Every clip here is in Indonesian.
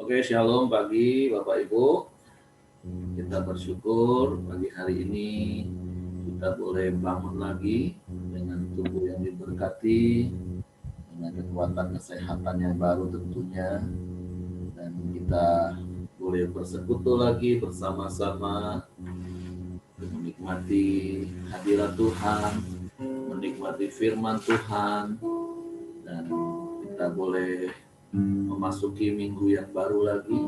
Oke, shalom pagi Bapak Ibu. Kita bersyukur pagi hari ini kita boleh bangun lagi dengan tubuh yang diberkati, dengan kekuatan kesehatan yang baru tentunya, dan kita boleh bersekutu lagi bersama-sama, menikmati hadirat Tuhan, menikmati firman Tuhan, dan kita boleh memasuki minggu yang baru lagi.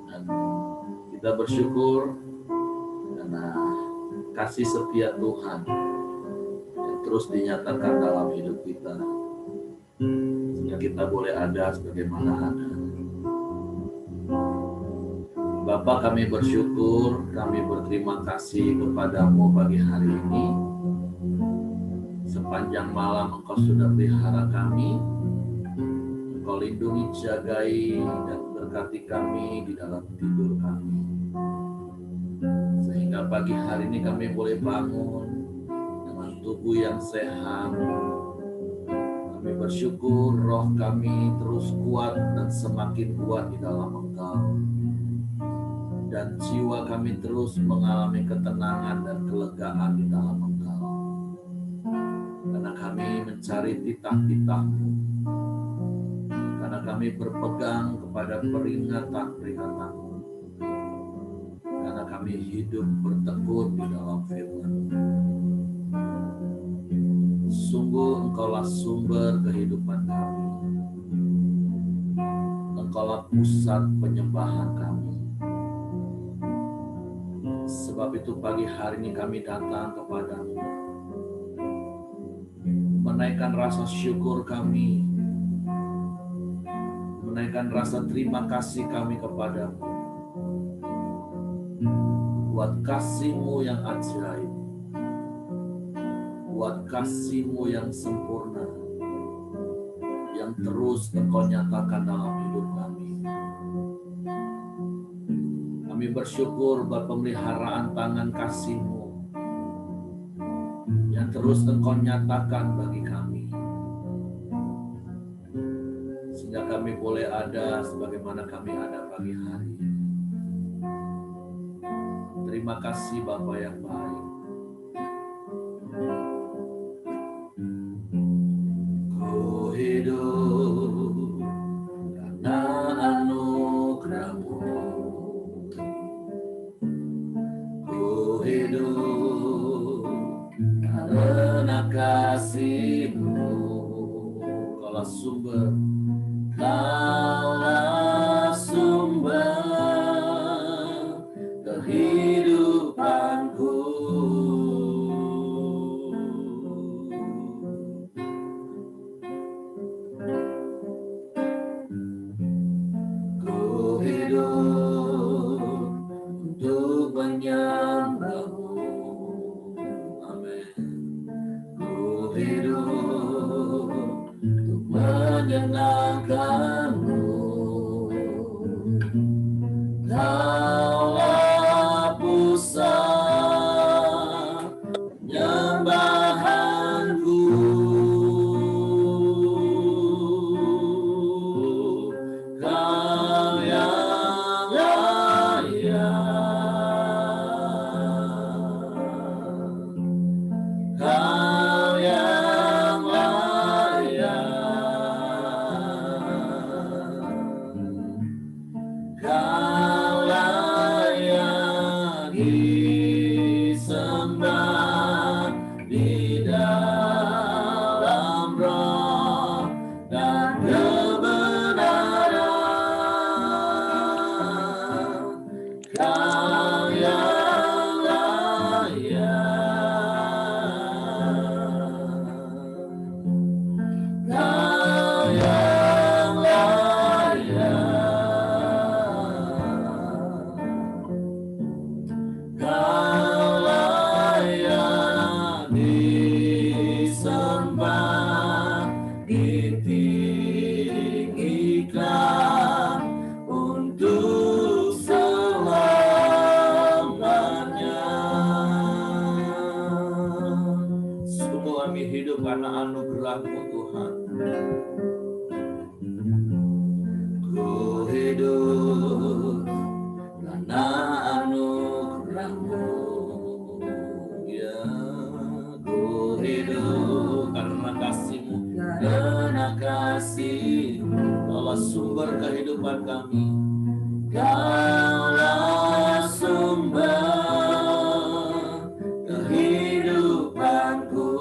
Dan kita bersyukur karena kasih setia Tuhan yang terus dinyatakan dalam hidup kita, sehingga kita boleh ada sebagaimana ada. Bapa, kami bersyukur, kami berterima kasih kepadamu pagi hari ini. Sepanjang malam Engkau sudah pelihara kami, Engkau lindungi, jagai, dan berkati kami di dalam tidur kami. Sehingga pagi hari ini kami boleh bangun dengan tubuh yang sehat. Kami bersyukur roh kami terus kuat dan semakin kuat di dalam Engkau. Dan jiwa kami terus mengalami ketenangan dan kelegaan di dalam Engkau. Karena kami mencari titah-titah-Mu. Karena kami berpegang kepada peringatan-peringatan-Mu. Karena kami hidup bertekun di dalam firman-Mu. Sungguh Engkaulah sumber kehidupan kami. Engkaulah pusat penyembahan kami. Sebab itu pagi hari ini kami datang kepadamu, menaikkan rasa syukur kami, menaikkan rasa terima kasih kami kepadamu, buat kasih-Mu yang ajaib, buat kasih-Mu yang sempurna, yang terus Engkau nyatakan dalam hidup kami. Kami bersyukur buat pemeliharaan tangan kasih-Mu yang terus Engkau nyatakan bagi kami, sehingga kami boleh ada sebagaimana kami ada pagi hari ini. Terima kasih Bapa yang baik. Ku hidup karena anugerah-Mu. Ku hidup karena kasih-Mu. Kaulah sumber, Kaulah sumber kehidupanku. Ku hidup untuk menyembah-Mu. Amin. Ku hidup untuk menyenangkan-Mu. Kaulah pusat penyembahanku. Kau yang layak, Kau yang layak, Kau layak disembah di dalam roh dan kebenaran. Kau yang layak, Kau yang layak, Kau layak disembah, ditinggikan untuk selamanya. Sungguh kami hidup karena anugerah-Mu Tuhan. Ku kasih-Mu, Kaulah sumber kehidupan kami. Kaulah sumber kehidupanku.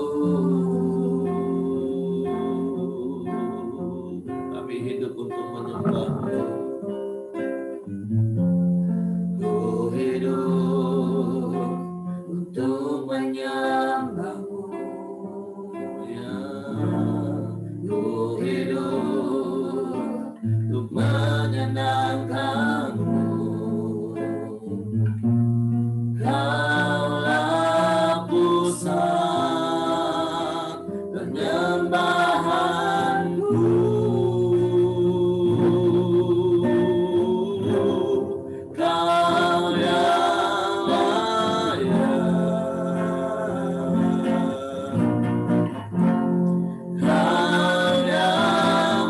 Kami hidup untuk menyembah-Mu. Ku hidup untuk menyembah-Mu. Ya, ku hidup untuk menyenangkan-Mu. Kaulah pusat penyembahanku. Kau yang layak, Kau yang layak,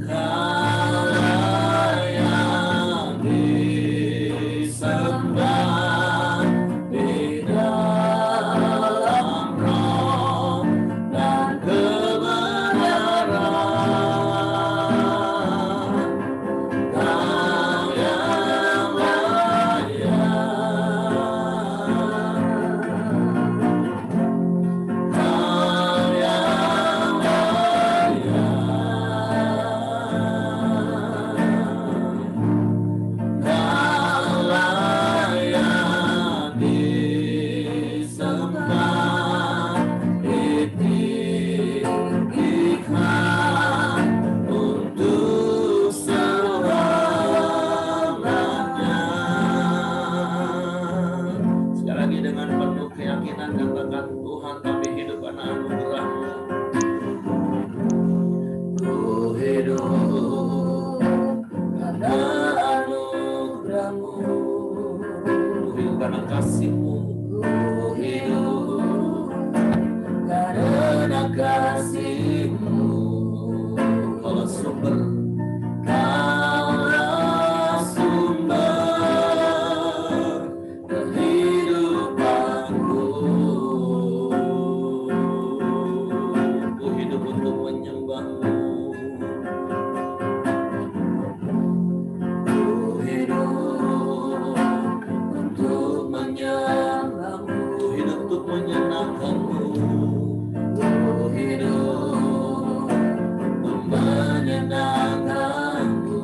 Kau layak disembah di dalam roh dan kebenaran. Kau yang layak, Kau yang layak, Kau layak disembah, ditinggikan untuk selamanya. Sekali lagi dengan penuh keyakinan katakan, Tuhan kami hidup karena anugerah-Mu. Ku hidup karena anugerah-Mu. Ku hidup karena kasih-Mu. Ku hidup karena kasih-Mu. Kaulah sumber, Kaulah sumber kehidupanku. Ku hidup untuk menyembah-Mu. Ku hidup untuk menyembah-Mu. Ku hidup untuk menyenangkan-Mu. Ku hidup untuk menyenangkan-Mu.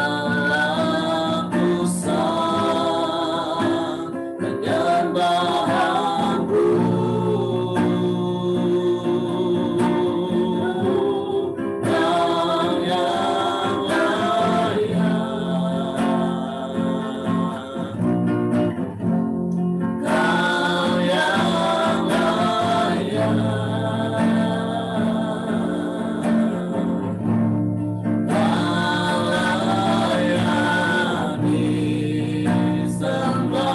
Kaulah pusat penyembahanku. Kau yang layak, Kau yang layak, Kau layak disembah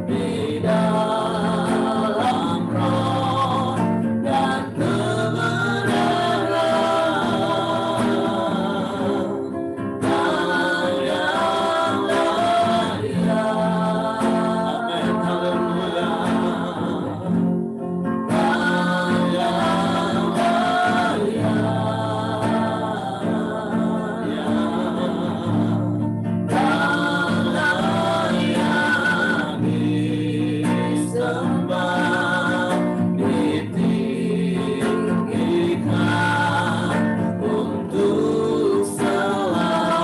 di dalam roh dan kebenaran. Kau yang layak. Amin. Haleluya. Kau yang layak. Ya. Kau layak disembah, ditinggikan untuk selamanya.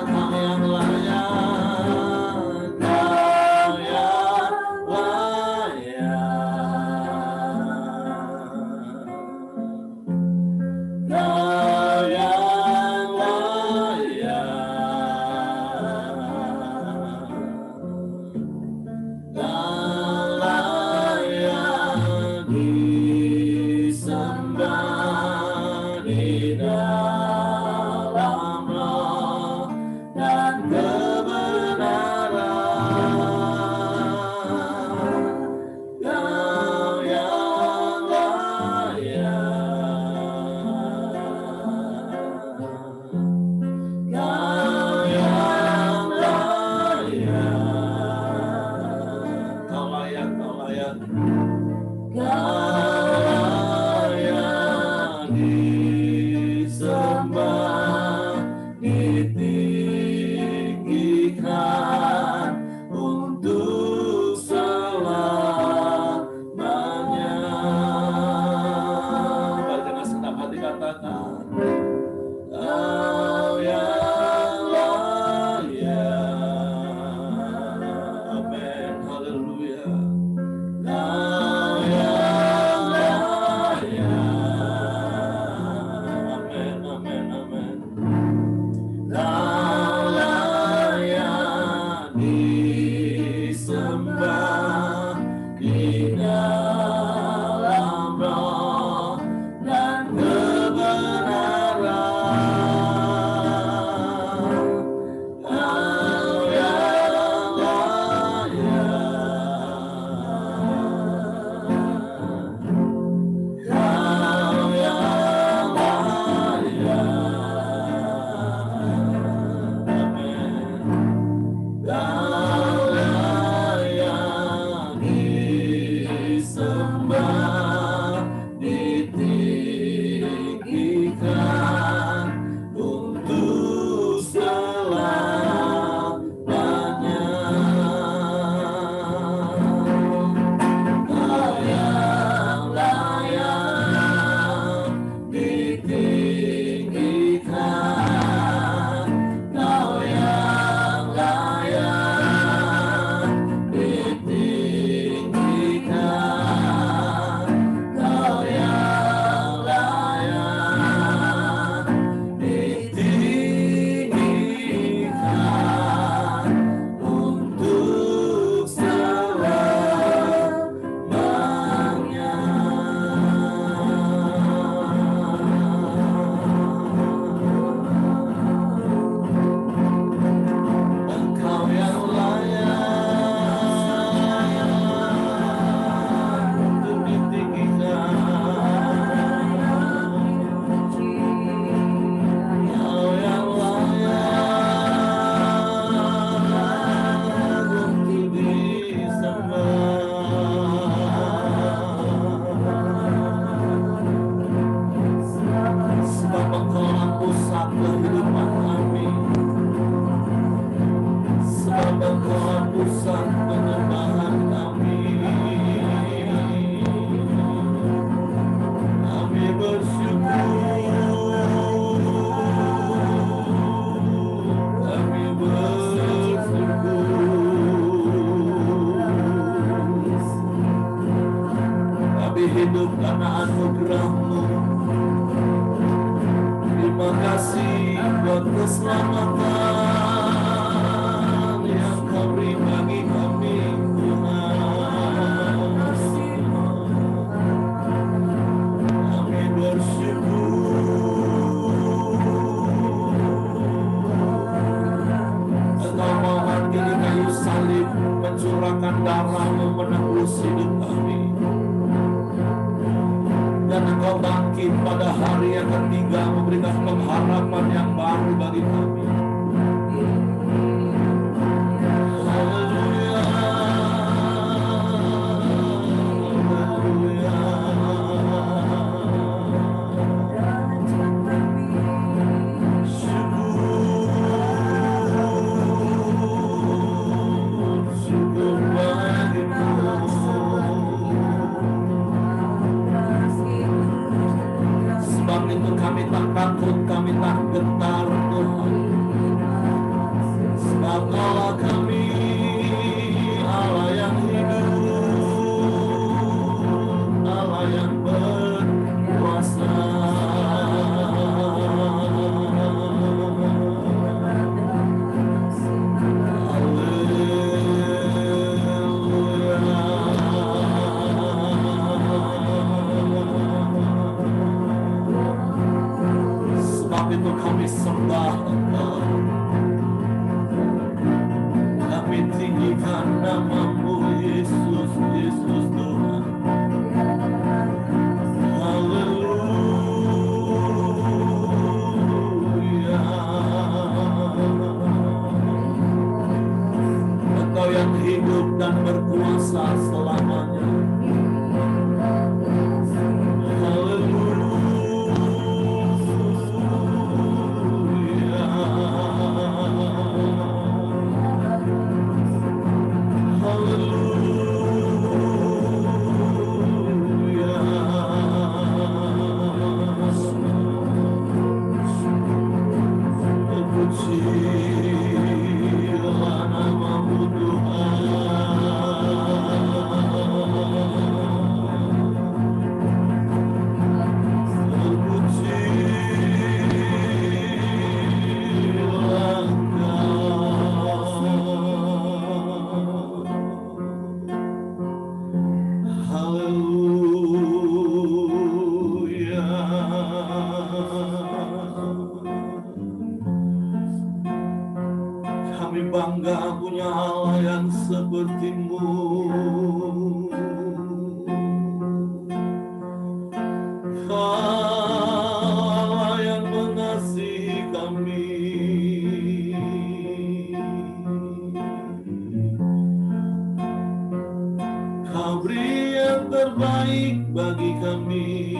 Kau yang layak, Kau yang layak, Kau yang layak, Kau layak disembah di dalam roh dan kebenaran. Kau yang layak, Kau pusat penyembahan kami. Kami bersyukur, kami bersyukur. Kami hidup karena anugerah-Mu. Terima kasih buat keselamatan yang Kau beri bagi kami, Tuhan. Kami bersyukur. Engkau mau mati di kayu salib, mencurahkan darah-Mu menebus hidup kami. Dan Engkau bangkit pada hari yang ketiga, memberikan pengharapan yang baru bagi kami. Haleluya, haleluya. Syukur bagimu. Sebab itu kami tak takut, kami tak gentar, Tuhan. Sebab Allah kami, Allah yang hidup, Allah yang berkuasa. Itu kami sembah Engkau, kami tinggikan nama-Mu, Yesus, Yesus Tuhan. Haleluya. Engkau yang hidup dan berkuasa selamanya. Kami bangga punya Allah yang seperti-Mu. Allah yang mengasihi kami. Kau beri yang terbaik bagi kami.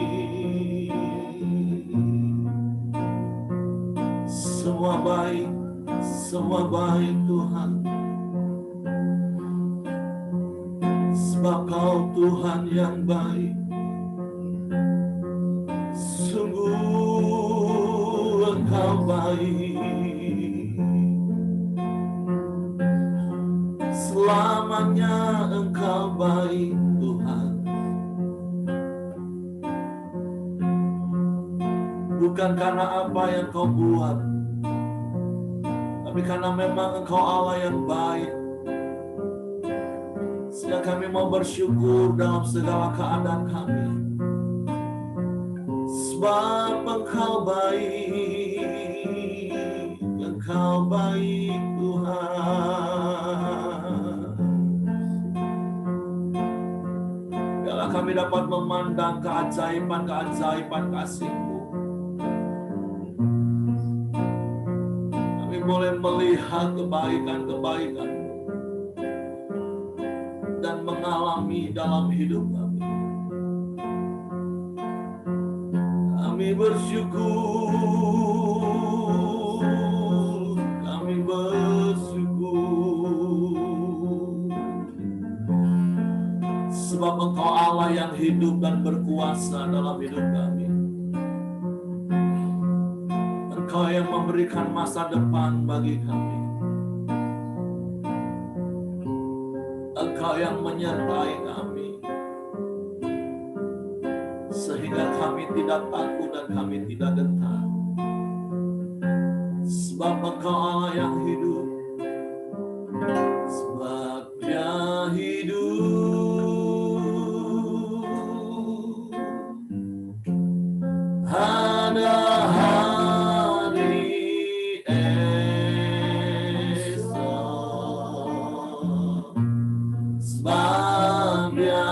Semua baik Tuhan. Sebab Kau Tuhan yang baik. Sungguh Engkau baik. Selamanya Engkau baik Tuhan. Bukan karena apa yang Kau buat, tapi karena memang Engkau Allah yang baik. Sehingga kami mau bersyukur dalam segala keadaan kami. Sebab Engkau baik, Engkau baik Tuhan. Biarlah kami dapat memandang keajaiban-keajaiban kasih-Mu. Boleh melihat kebaikan-kebaikan-Mu dan mengalami dalam hidup kami. Kami bersyukur, kami bersyukur. Sebab Engkau Allah yang hidup dan berkuasa dalam hidup kami. Engkau yang memberikan masa depan bagi kami. Engkau yang menyertai kami. Sehingga kami tidak takut dan kami tidak gentar. Sebab Engkau Allah yang hidup. Sebab Dia hidup. Ada hari esok. Sebab Dia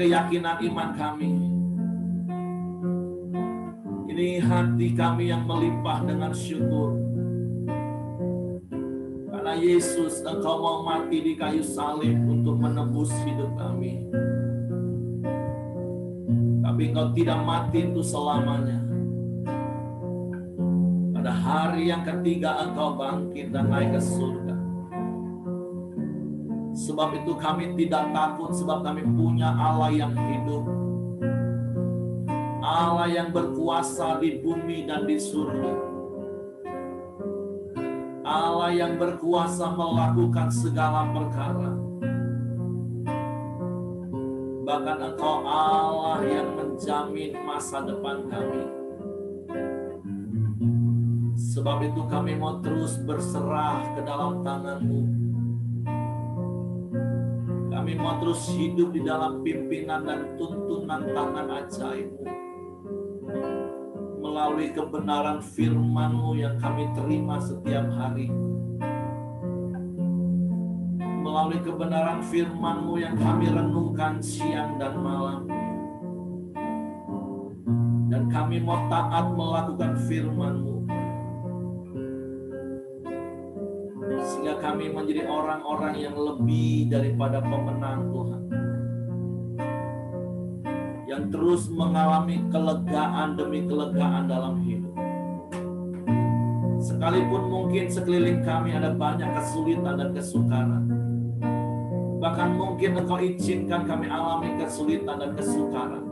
keyakinan iman kami. Ini hati kami yang melimpah dengan syukur. Karena Yesus, Engkau mau mati di kayu salib untuk menebus hidup kami. Tapi Engkau tidak mati itu selamanya. Pada hari yang ketiga Engkau bangkit dan naik ke surga. Sebab itu kami tidak takut, sebab kami punya Allah yang hidup. Allah yang berkuasa di bumi dan di surga. Allah yang berkuasa melakukan segala perkara. Bahkan Engkau Allah yang menjamin masa depan kami. Sebab itu kami mau terus berserah ke dalam tangan-Mu. Kami mau terus hidup di dalam pimpinan dan tuntunan tangan ajaib-Mu. Melalui kebenaran firman-Mu yang kami terima setiap hari. Melalui kebenaran firman-Mu yang kami renungkan siang dan malam. Dan kami mau taat melakukan firman-Mu. Sehingga kami menjadi orang-orang yang lebih daripada pemenang, Tuhan. Yang terus mengalami kelegaan demi kelegaan dalam hidup. Sekalipun mungkin sekeliling kami ada banyak kesulitan dan kesukaran. Bahkan mungkin Engkau izinkan kami alami kesulitan dan kesukaran.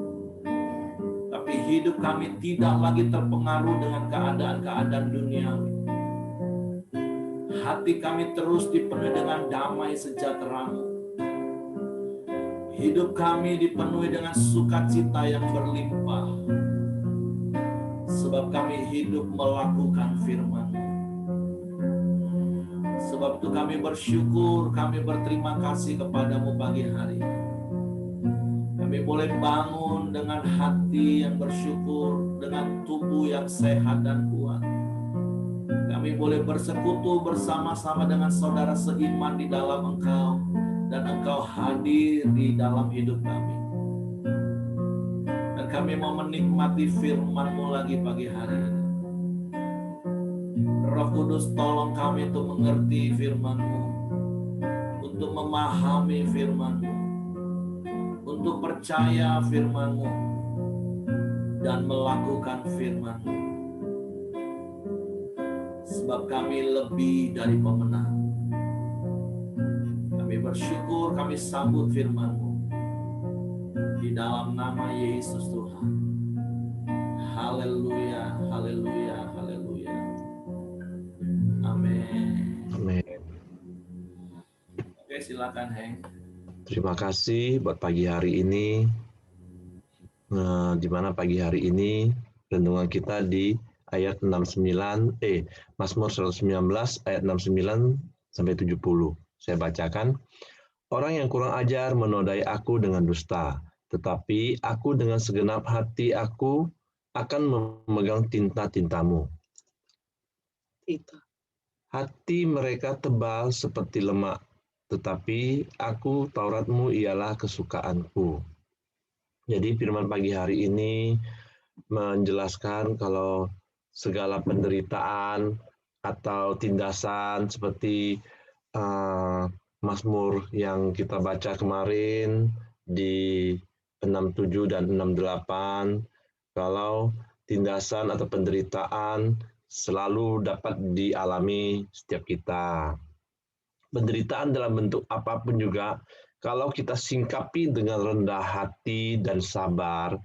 Tapi hidup kami tidak lagi terpengaruh dengan keadaan-keadaan duniawi. Hati kami terus dipenuhi dengan damai sejahtera-Mu. Hidup kami dipenuhi dengan sukacita yang berlimpah. Sebab kami hidup melakukan firman-Mu. Sebab itu kami bersyukur, kami berterima kasih kepada-Mu pagi hari. Kami boleh bangun dengan hati yang bersyukur, dengan tubuh yang sehat dan kuat. Kami boleh bersekutu bersama-sama dengan saudara seiman di dalam Engkau. Dan Engkau hadir di dalam hidup kami. Dan kami mau menikmati firman-Mu lagi pagi hari ini. Roh Kudus, tolong kami untuk mengerti firman-Mu. Untuk memahami firman-Mu. Untuk percaya firman-Mu. Dan melakukan firman-Mu. Sebab kami lebih dari pemenang. Kami bersyukur, kami sambut firman-Mu. Di dalam nama Yesus Tuhan. Haleluya, haleluya, haleluya. Amin. Amin. Oke, silakan Heng. Terima kasih buat pagi hari ini. Di mana pagi hari ini renungan kita di ayat 69, Mazmur 119 ayat 69 sampai 70. Saya bacakan. Orang yang kurang ajar menodai aku dengan dusta, tetapi aku dengan segenap hati aku akan memegang tinta-tinta-Mu. Hati mereka tebal seperti lemak, tetapi aku Taurat-Mu ialah kesukaanku. Jadi firman pagi hari ini menjelaskan kalau segala penderitaan atau tindasan seperti Mazmur yang kita baca kemarin di 67 dan 68, kalau tindasan atau penderitaan selalu dapat dialami setiap kita. Penderitaan dalam bentuk apapun juga, kalau kita singkapi dengan rendah hati dan sabar,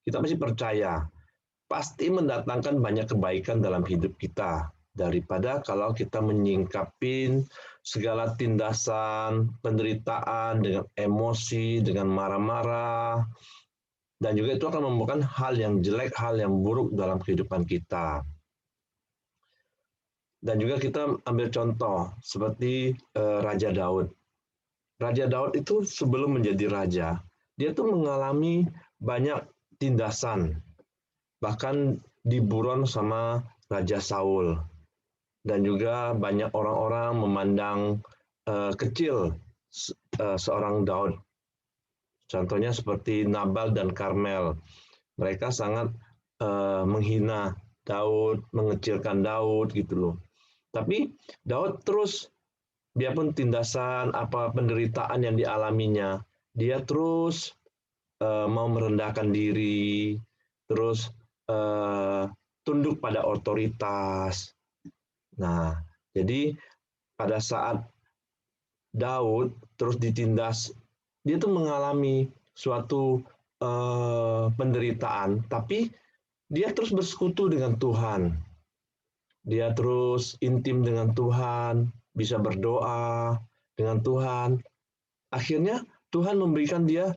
kita pasti percaya, pasti mendatangkan banyak kebaikan dalam hidup kita. Daripada kalau kita menyingkapin segala tindasan, penderitaan dengan emosi, dengan marah-marah, dan juga itu akan membuahkan hal yang jelek, hal yang buruk dalam kehidupan kita. Dan juga kita ambil contoh seperti Raja Daud. Raja Daud itu sebelum menjadi raja, dia tuh mengalami banyak tindasan, bahkan diburon sama Raja Saul. Dan juga banyak orang-orang memandang kecil seorang Daud. Contohnya seperti Nabal dan Karmel. Mereka sangat menghina Daud, mengecilkan Daud gitu loh. Tapi Daud terus, biarpun tindasan apa penderitaan yang dialaminya, dia terus mau merendahkan diri, terus tunduk pada otoritas. Nah, jadi pada saat Daud terus ditindas, dia tuh mengalami suatu penderitaan, tapi dia terus bersekutu dengan Tuhan. dia terus intim dengan Tuhan, bisa berdoa dengan Tuhan. Akhirnya Tuhan memberikan dia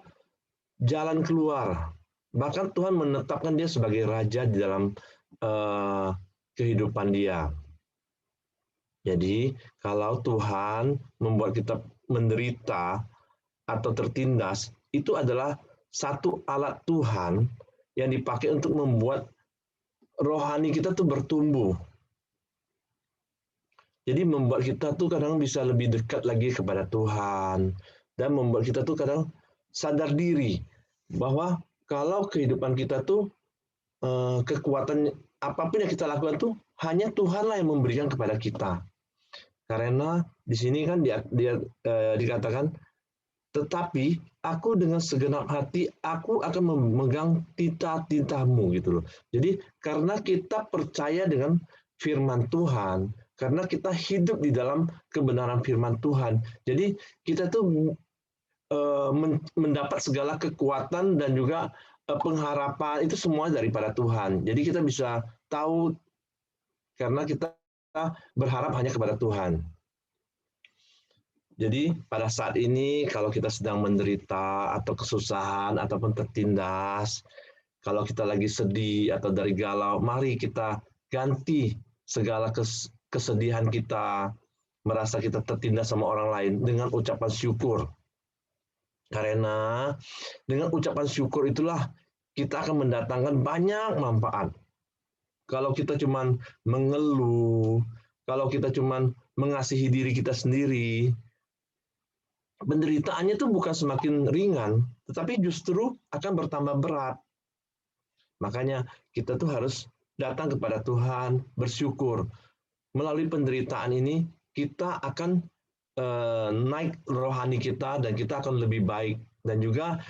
jalan keluar. Bahkan Tuhan menetapkan dia sebagai raja di dalam kehidupan dia. Jadi, kalau Tuhan membuat kita menderita atau tertindas, itu adalah satu alat Tuhan yang dipakai untuk membuat rohani kita tuh bertumbuh. Jadi membuat kita tuh kadang bisa lebih dekat lagi kepada Tuhan, dan membuat kita tuh kadang sadar diri bahwa kalau kehidupan kita tuh kekuatan apapun yang kita lakukan tuh hanya Tuhanlah yang memberikan kepada kita. Karena di sini kan dikatakan, tetapi aku dengan segenap hati aku akan memegang titah-titahmu gitu loh. Jadi karena kita percaya dengan firman Tuhan, karena kita hidup di dalam kebenaran firman Tuhan, jadi kita tuh mendapat segala kekuatan dan juga pengharapan itu semua daripada Tuhan. Jadi kita bisa tahu karena kita berharap hanya kepada Tuhan. Jadi pada saat ini kalau kita sedang menderita atau kesusahan ataupun tertindas, kalau kita lagi sedih atau dari galau, mari kita ganti segala kesedihan kita, merasa kita tertindas sama orang lain dengan ucapan syukur. Karena dengan ucapan syukur itulah kita akan mendatangkan banyak manfaat. Kalau kita cuma mengeluh, kalau kita cuma mengasihi diri kita sendiri, penderitaannya itu bukan semakin ringan, tetapi justru akan bertambah berat. Makanya kita tuh harus datang kepada Tuhan, bersyukur. Melalui penderitaan ini, kita akan naik rohani kita dan kita akan lebih baik. Dan juga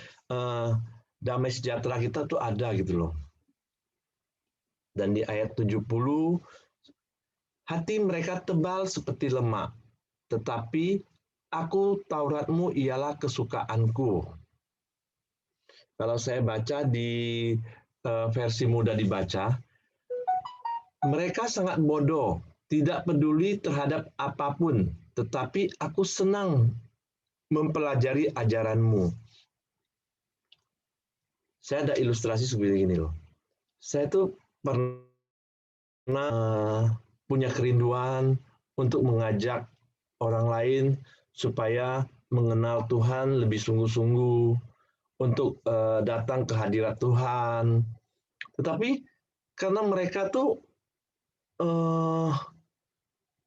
damai sejahtera kita tuh ada gitu loh. Dan di ayat 70, hati mereka tebal seperti lemak, tetapi aku Tauratmu ialah kesukaanku. Kalau saya baca di versi mudah dibaca, mereka sangat bodoh, tidak peduli terhadap apapun, tetapi aku senang mempelajari ajaranmu. Saya ada ilustrasi seperti ini loh. Saya tuh pernah punya kerinduan untuk mengajak orang lain supaya mengenal Tuhan lebih sungguh-sungguh, untuk datang ke hadirat Tuhan. Tetapi karena mereka tuh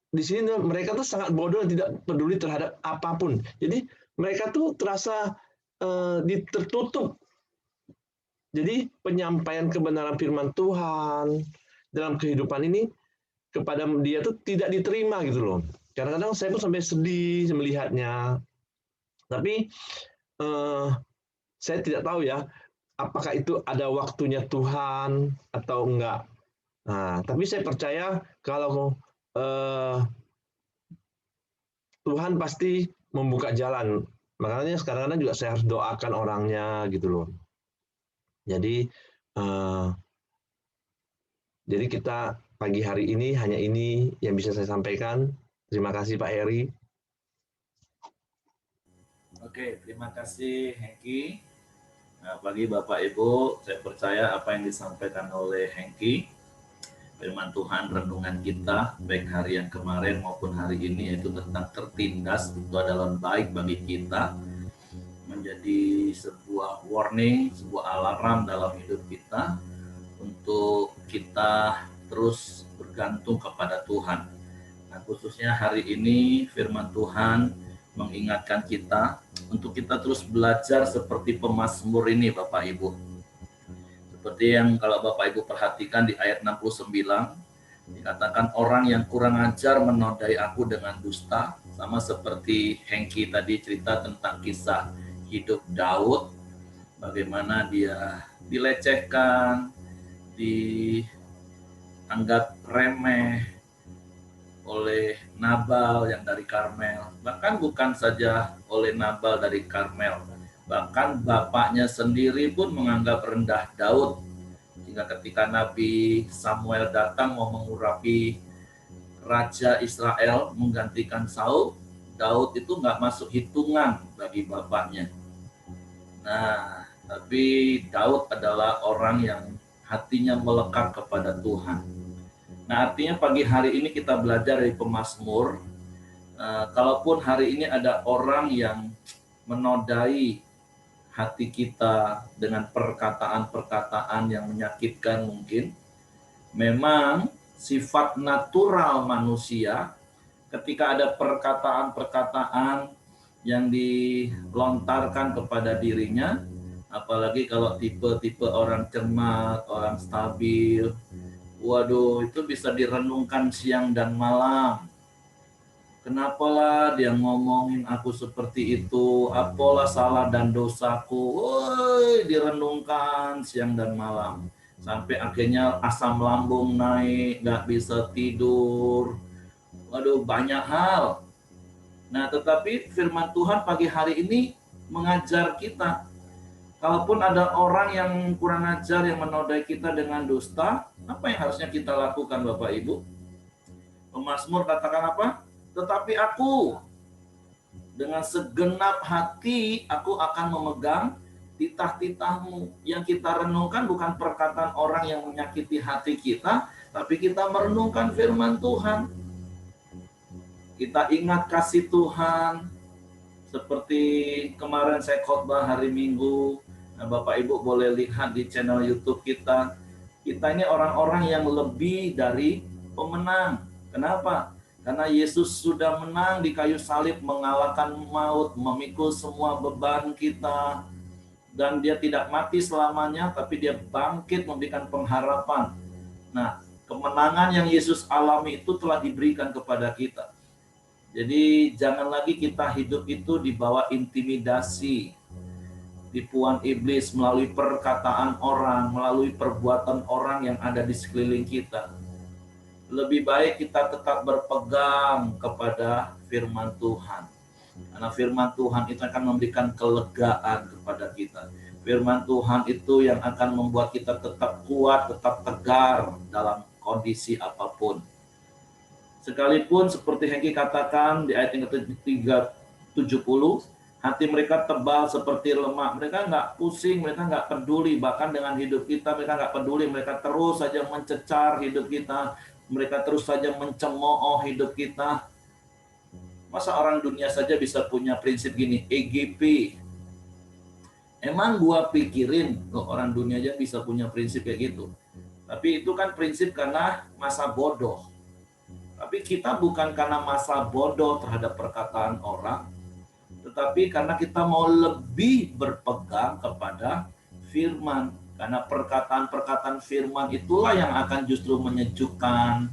di sini mereka tuh sangat bodoh dan tidak peduli terhadap apapun. Jadi mereka tuh terasa tertutup. Jadi penyampaian kebenaran firman Tuhan dalam kehidupan ini kepada dia tuh tidak diterima gitu loh. Kadang-kadang saya pun sampai sedih melihatnya. Tapi saya tidak tahu ya, apakah itu ada waktunya Tuhan atau enggak. Nah, tapi saya percaya kalau Tuhan pasti membuka jalan. Makanya sekarang juga saya harus doakan orangnya gitu loh. Jadi kita pagi hari ini hanya ini yang bisa saya sampaikan. Terima kasih Pak Heri. Oke, terima kasih Hengki. Nah, bagi Bapak Ibu, saya percaya apa yang disampaikan oleh Hengki, firman Tuhan renungan kita, baik hari yang kemarin maupun hari ini, yaitu tentang tertindas, itu adalah baik bagi kita, menjadi sebuah warning, sebuah alarm dalam hidup kita, untuk kita terus bergantung kepada Tuhan. Nah, khususnya hari ini firman Tuhan mengingatkan kita untuk kita terus belajar seperti pemazmur ini Bapak Ibu. Seperti yang kalau Bapak Ibu perhatikan di ayat 69, dikatakan orang yang kurang ajar menodai aku dengan dusta, sama seperti Hengki tadi cerita tentang kisah hidup Daud, bagaimana dia dilecehkan, dianggap remeh oleh Nabal yang dari Karmel. Bahkan bukan saja oleh Nabal dari Karmel, bahkan bapaknya sendiri pun menganggap rendah Daud. Hingga ketika Nabi Samuel datang mau mengurapi Raja Israel menggantikan Saul, Daud itu nggak masuk hitungan bagi bapaknya. Nah, tapi Daud adalah orang yang hatinya melekat kepada Tuhan. Nah, artinya pagi hari ini kita belajar dari pemazmur. Kalaupun hari ini ada orang yang menodai hati kita dengan perkataan-perkataan yang menyakitkan mungkin, memang sifat natural manusia ketika ada perkataan-perkataan yang dilontarkan kepada dirinya, apalagi kalau tipe-tipe orang cermat, orang stabil, waduh, itu bisa direnungkan siang dan malam. Kenapalah dia ngomongin aku seperti itu, apalah salah dan dosaku, woi, direnungkan siang dan malam. Sampai akhirnya asam lambung naik, gak bisa tidur, waduh, banyak hal. Nah, tetapi firman Tuhan pagi hari ini mengajar kita, kalaupun ada orang yang kurang ajar yang menodai kita dengan dusta, apa yang harusnya kita lakukan Bapak Ibu? Pemazmur katakan apa? Tetapi aku dengan segenap hati aku akan memegang titah-titahmu. Yang kita renungkan bukan perkataan orang yang menyakiti hati kita, tapi kita merenungkan firman Tuhan. Kita ingat kasih Tuhan, seperti kemarin saya khotbah hari Minggu. Nah, Bapak Ibu boleh lihat di channel YouTube kita. Kita ini orang-orang yang lebih dari pemenang. Kenapa? Karena Yesus sudah menang di kayu salib, mengalahkan maut, memikul semua beban kita. Dan dia tidak mati selamanya, tapi dia bangkit memberikan pengharapan. Nah, kemenangan yang Yesus alami itu telah diberikan kepada kita. Jadi jangan lagi kita hidup itu di bawah intimidasi, tipuan iblis melalui perkataan orang, melalui perbuatan orang yang ada di sekeliling kita. Lebih baik kita tetap berpegang kepada firman Tuhan. Karena firman Tuhan itu akan memberikan kelegaan kepada kita. Firman Tuhan itu yang akan membuat kita tetap kuat, tetap tegar dalam kondisi apapun. Sekalipun seperti Hengki katakan di ayat yang ke-370, hati mereka tebal seperti lemak. Mereka nggak pusing, mereka nggak peduli. Bahkan dengan hidup kita, mereka nggak peduli. Mereka terus saja mencecar hidup kita. Mereka terus saja mencemooh hidup kita. Masa orang dunia saja bisa punya prinsip gini, EGP. Emang gua pikirin, orang dunia aja bisa punya prinsip kayak gitu. Tapi itu kan prinsip karena masa bodoh. Tapi kita bukan karena masa bodoh terhadap perkataan orang, tetapi karena kita mau lebih berpegang kepada firman. Karena perkataan-perkataan firman itulah yang akan justru menyejukkan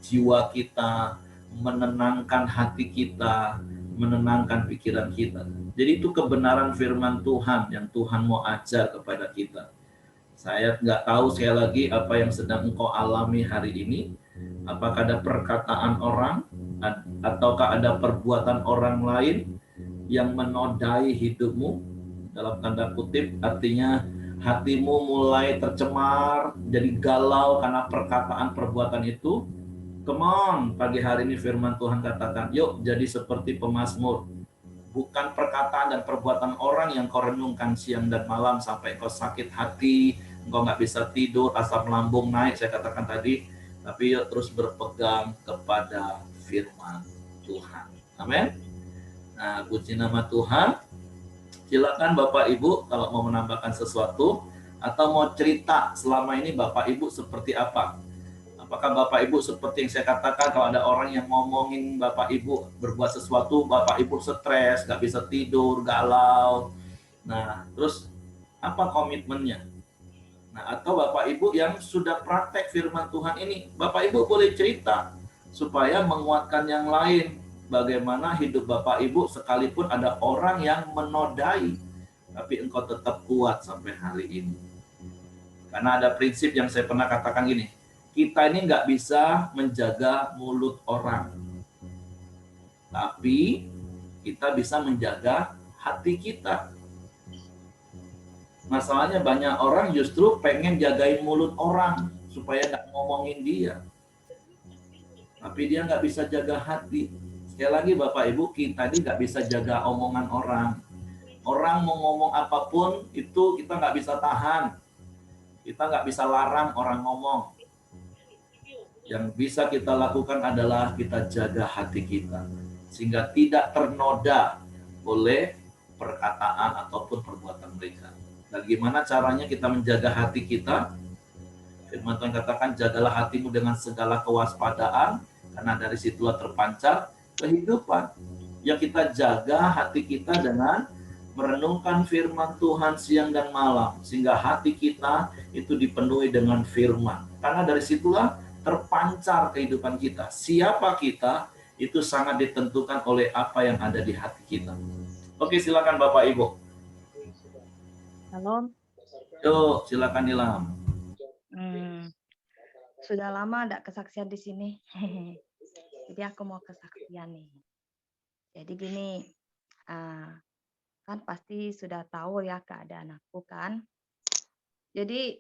jiwa kita, menenangkan hati kita, menenangkan pikiran kita. Jadi itu kebenaran firman Tuhan yang Tuhan mau ajar kepada kita. Saya nggak tahu sekali lagi apa yang sedang engkau alami hari ini. Apakah ada perkataan orang ataukah ada perbuatan orang lain yang menodai hidupmu? Dalam tanda kutip, artinya hatimu mulai tercemar, jadi galau karena perkataan perbuatan itu. Come on, pagi hari ini firman Tuhan katakan, yuk jadi seperti pemazmur. Bukan perkataan dan perbuatan orang yang kau renungkan siang dan malam sampai kau sakit hati, engkau nggak bisa tidur, asam lambung naik, saya katakan tadi. Tapi yuk terus berpegang kepada firman Tuhan. Amin. Nah, puji nama Tuhan. Silakan Bapak Ibu kalau mau menambahkan sesuatu atau mau cerita selama ini Bapak Ibu seperti apa. Apakah Bapak Ibu seperti yang saya katakan, kalau ada orang yang ngomongin Bapak Ibu berbuat sesuatu, Bapak Ibu stres, gak bisa tidur, galau. Nah, terus apa komitmennya? Nah, atau Bapak Ibu yang sudah praktek firman Tuhan ini, Bapak Ibu boleh cerita supaya menguatkan yang lain. Bagaimana hidup Bapak Ibu sekalipun ada orang yang menodai, tapi engkau tetap kuat sampai hari ini. Karena ada prinsip yang saya pernah katakan gini, kita ini nggak bisa menjaga mulut orang, tapi kita bisa menjaga hati kita. Masalahnya banyak orang justru pengen jagain mulut orang supaya nggak ngomongin dia. tapi dia nggak bisa jaga hati. Sekali lagi Bapak Ibu, kita ini nggak bisa jaga omongan orang. Orang mau ngomong apapun itu kita nggak bisa tahan. Kita nggak bisa larang orang ngomong. Yang bisa kita lakukan adalah kita jaga hati kita, sehingga tidak ternoda oleh perkataan ataupun perbuatan mereka. Dan gimana caranya kita menjaga hati kita? Firman Tuhan katakan, jagalah hatimu dengan segala kewaspadaan, karena dari situlah terpancar kehidupan. Ya, kita jaga hati kita dengan merenungkan firman Tuhan siang dan malam, sehingga hati kita itu dipenuhi dengan firman. Karena dari situlah terpancar kehidupan kita. Siapa kita itu sangat ditentukan oleh apa yang ada di hati kita. Oke, silakan Bapak Ibu. Halo. Yuk, silakan Ilham. Sudah lama ada kesaksian di sini. Jadi aku mau kesaksian nih. Jadi gini, kan pasti sudah tahu ya keadaan aku kan. Jadi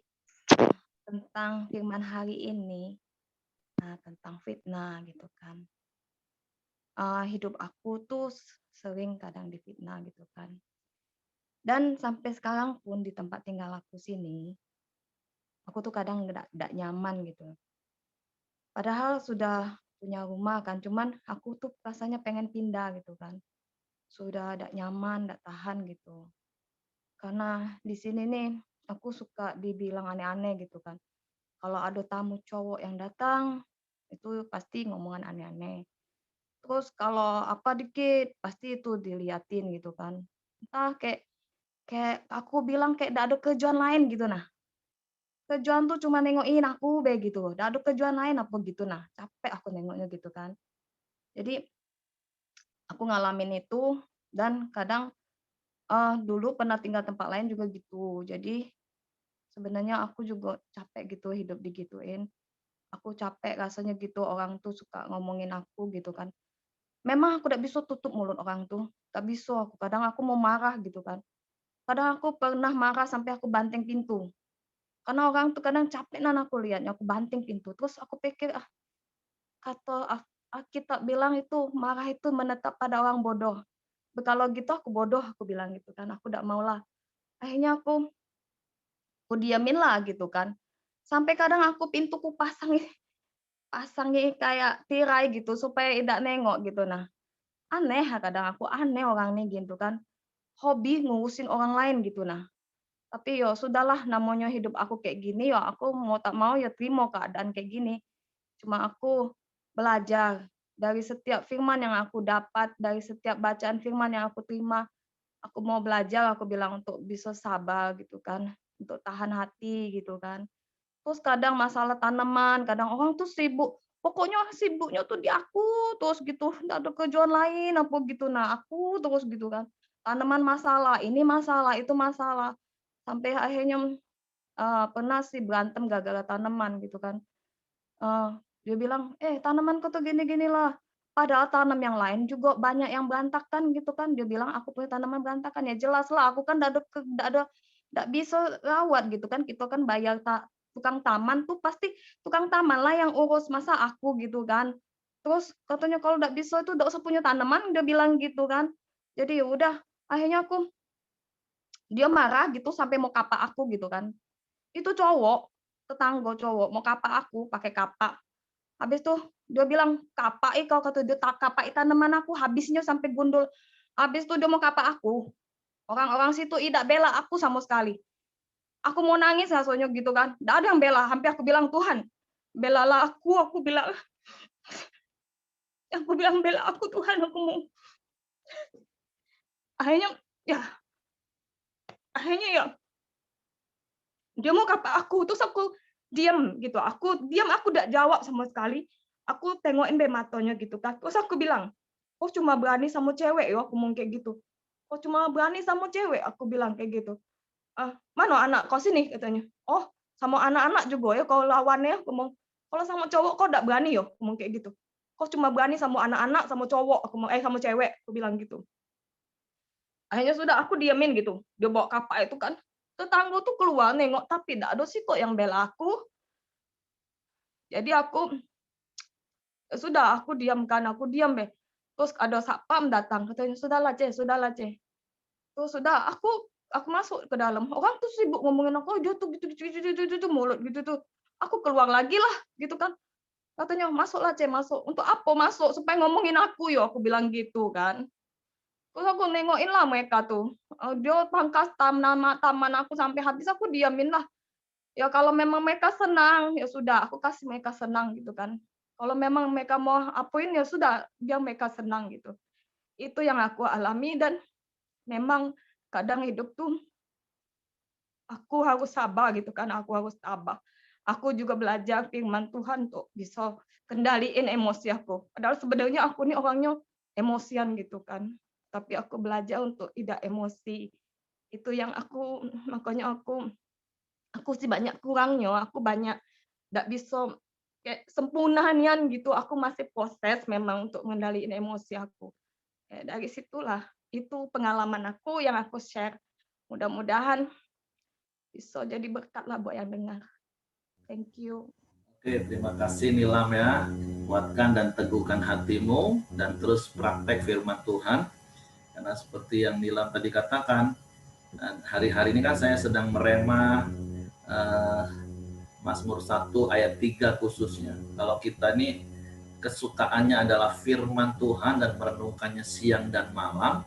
tentang firman hari ini, tentang fitnah gitu kan. Hidup aku tuh sering kadang difitnah gitu kan. Dan sampai sekarang pun di tempat tinggal aku sini, aku tuh kadang nggak nyaman gitu. Padahal sudah punya rumah kan, cuman aku tuh rasanya pengen pindah gitu kan. Sudah nggak nyaman, nggak tahan gitu. Karena di sini nih aku suka dibilang aneh-aneh gitu kan. Kalau ada tamu cowok yang datang, itu pasti ngomongan aneh-aneh. Terus kalau apa dikit, pasti itu diliatin gitu kan. Entah kayak kayak aku bilang kayak nggak ada kerjaan lain gitu nah. Kerjaan tuh cuma nengokin aku begitu, nggak ada kerjaan lain apa gitu nah. Capek aku nengoknya gitu kan. Jadi aku ngalamin itu dan kadang dulu pernah tinggal tempat lain juga gitu. Jadi sebenarnya aku juga capek gitu hidup digituin. Aku capek rasanya gitu orang tuh suka ngomongin aku gitu kan. Memang aku tidak bisa tutup mulut orang tuh, tak bisa aku. Kadang aku mau marah gitu kan. Kadang aku pernah marah sampai aku banting pintu. Karena orang tuh kadang capek nan aku lihatnya, aku banting pintu. Terus aku pikir, kata Alkitab bilang itu marah itu menetap pada orang bodoh. Kalau gitu aku bodoh, aku bilang gitu kan. Aku tidak maulah. Akhirnya aku diamin lah gitu kan. Sampai kadang aku pintuku pasangnya kayak tirai gitu supaya tidak nengok gitu. Nah, aneh kadang aku aneh orang nih gitu kan. Hobi ngurusin orang lain gitu nah. Tapi ya sudahlah namanya hidup aku kayak gini ya aku mau tak mau ya terima keadaan kayak gini. Cuma aku belajar dari setiap firman yang aku dapat, dari setiap bacaan firman yang aku terima, aku mau belajar, aku bilang untuk bisa sabar gitu kan, untuk tahan hati gitu kan. Terus kadang masalah tanaman, kadang orang tuh sibuk, pokoknya sibuknya tuh di aku terus gitu, nggak ada kerjaan lain apa gitu. Nah, aku terus gitu kan. Tanaman masalah, ini masalah, itu masalah. Sampai akhirnya pernah sih berantem gara-gara tanaman gitu kan. Eee, dia bilang, tanamanku tuh gini-gini lah. Padahal tanam yang lain juga banyak yang berantakan gitu kan. Dia bilang, "Aku punya tanaman berantakan." Ya jelas lah, aku kan ndak bisa rawat gitu kan. Kita kan bayar tukang taman tuh pasti tukang taman lah yang urus, masa aku gitu kan. Terus katanya kalau ndak bisa itu ndak usah punya tanaman, dia bilang gitu kan. Jadi ya udah, akhirnya dia marah gitu sampai mau kapak aku gitu kan. Itu cowok, tetangga cowok mau kapak aku pakai kapak. Habis tuh dia bilang, "Kapai kau," kata dia, "kapai tanaman aku habisnya sampai gundul." Habis itu dia mau kapak aku. Orang-orang situ tidak bela aku sama sekali. Aku mau nangis rasanya gitu kan, nggak ada yang bela, sampai aku bilang, "Tuhan, belalah aku bilang, "Bela aku Tuhan, aku mau." Akhirnya ya akhirnya ya dia mau kapak aku, terus aku diam gitu. Aku diam, aku nggak jawab sama sekali. Aku tengokin be matanya gitu kan. Terus aku bilang, "Oh cuma berani sama cewek ya?" Aku ngomong kayak gitu. "Oh cuma berani sama cewek?" Aku bilang kayak gitu. "Mana anak kau sini?" Katanya. "Oh sama anak-anak juga ya kau lawannya?" Aku ngomong. "Kalau sama cowok kau nggak berani ya?" Aku ngomong kayak gitu. "Kau cuma berani sama anak-anak, sama cowok," aku ngomong, sama cewek, aku bilang gitu. Akhirnya sudah aku diamin gitu. Dia bawa kapak itu kan. Tetangga tuh keluar nengok tapi nggak ada sih kok yang bela aku. Jadi aku Ya sudah, aku diam kan, aku diam deh. Terus ada satpam datang, katanya, "Sudahlah, Ce, sudahlah, Ce." Terus sudah, aku masuk ke dalam. Orang tuh sibuk ngomongin aku, "Oh, dia tuh gitu gitu gitu gitu, gitu, mulut gitu tuh." Aku keluar lagi lah, gitu kan. Katanya, "Masuklah, Ce, masuk." "Untuk apa masuk? Supaya ngomongin aku yo," aku bilang gitu kan. Terus aku nengokin lah mereka tuh. Dia pangkas taman aku sampai habis, aku diamin lah. Ya kalau memang mereka senang, ya sudah aku kasih mereka senang gitu kan. Kalau memang mereka mau apain, ya sudah biar mereka senang gitu. Itu yang aku alami dan memang kadang hidup tuh aku harus sabar gitu kan, aku harus tabah. Aku juga belajar firman Tuhan untuk bisa kendaliin emosi aku. Padahal sebenarnya aku nih orangnya emosian gitu kan. Tapi aku belajar untuk tidak emosi. Itu yang makanya aku sih banyak kurangnya, aku banyak nggak bisa kayak sempurna nian gitu, aku masih proses memang untuk mengendaliin emosi aku. Dari situlah, itu pengalaman aku yang aku share. Mudah-mudahan bisa jadi berkat lah buat yang dengar. Thank you. Oke, terima kasih Nilam ya. Kuatkan dan teguhkan hatimu dan terus praktek firman Tuhan. Karena seperti yang Nilam tadi katakan, hari-hari ini kan saya sedang merema Mazmur 1 ayat 3 khususnya. Kalau kita nih kesukaannya adalah firman Tuhan dan merenungkannya siang dan malam,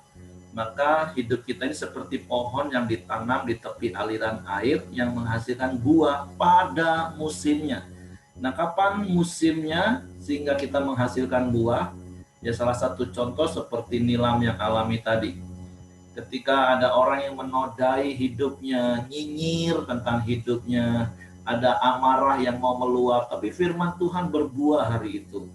maka hidup kita ini seperti pohon yang ditanam di tepi aliran air yang menghasilkan buah pada musimnya. Nah, kapan musimnya sehingga kita menghasilkan buah? Ya salah satu contoh seperti Nilam yang alami tadi. Ketika ada orang yang menodai hidupnya, nyinyir tentang hidupnya, ada amarah yang mau meluap, tapi firman Tuhan berbuah hari itu.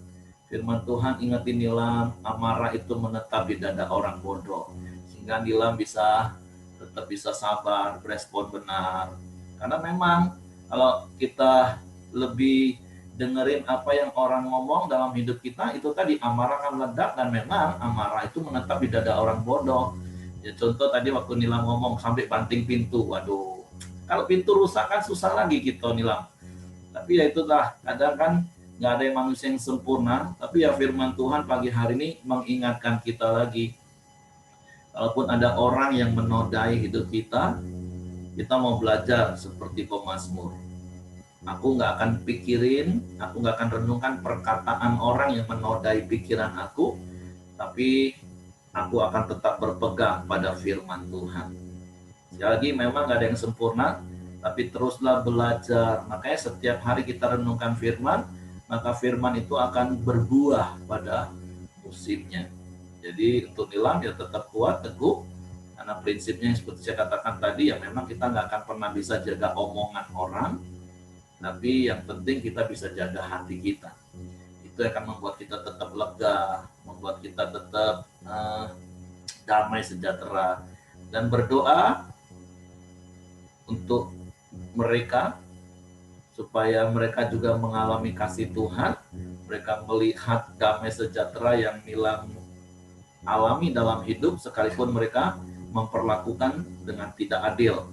Firman Tuhan ingetin Nilam, amarah itu menetap di dada orang bodoh. Sehingga Nilam tetap bisa sabar, berespon benar. Karena memang kalau kita lebih dengerin apa yang orang ngomong dalam hidup kita, itu tadi amarah akan meledak dan memang amarah itu menetap di dada orang bodoh. Ya contoh tadi waktu Nilam ngomong sampai banting pintu, waduh. Kalau pintu rusak kan susah lagi gitu Nilam. Tapi ya itulah, kadang kan nggak ada yang manusia yang sempurna, tapi ya firman Tuhan pagi hari ini mengingatkan kita lagi. Kalaupun ada orang yang menodai hidup kita mau belajar seperti pemazmur. Aku nggak akan pikirin, aku nggak akan renungkan perkataan orang yang menodai pikiran aku, tapi aku akan tetap berpegang pada firman Tuhan. Sekali lagi memang nggak ada yang sempurna, tapi teruslah belajar. Makanya setiap hari kita renungkan firman, maka firman itu akan berbuah pada musimnya. Jadi untuk Nilam ya tetap kuat, teguh, karena prinsipnya yang seperti saya katakan tadi, ya memang kita nggak akan pernah bisa jaga omongan orang, tapi yang penting kita bisa jaga hati kita. Itu akan membuat kita tetap lega, membuat kita tetap damai sejahtera, dan berdoa untuk mereka supaya mereka juga mengalami kasih Tuhan, mereka melihat damai sejahtera yang Nilam alami dalam hidup sekalipun mereka memperlakukan dengan tidak adil.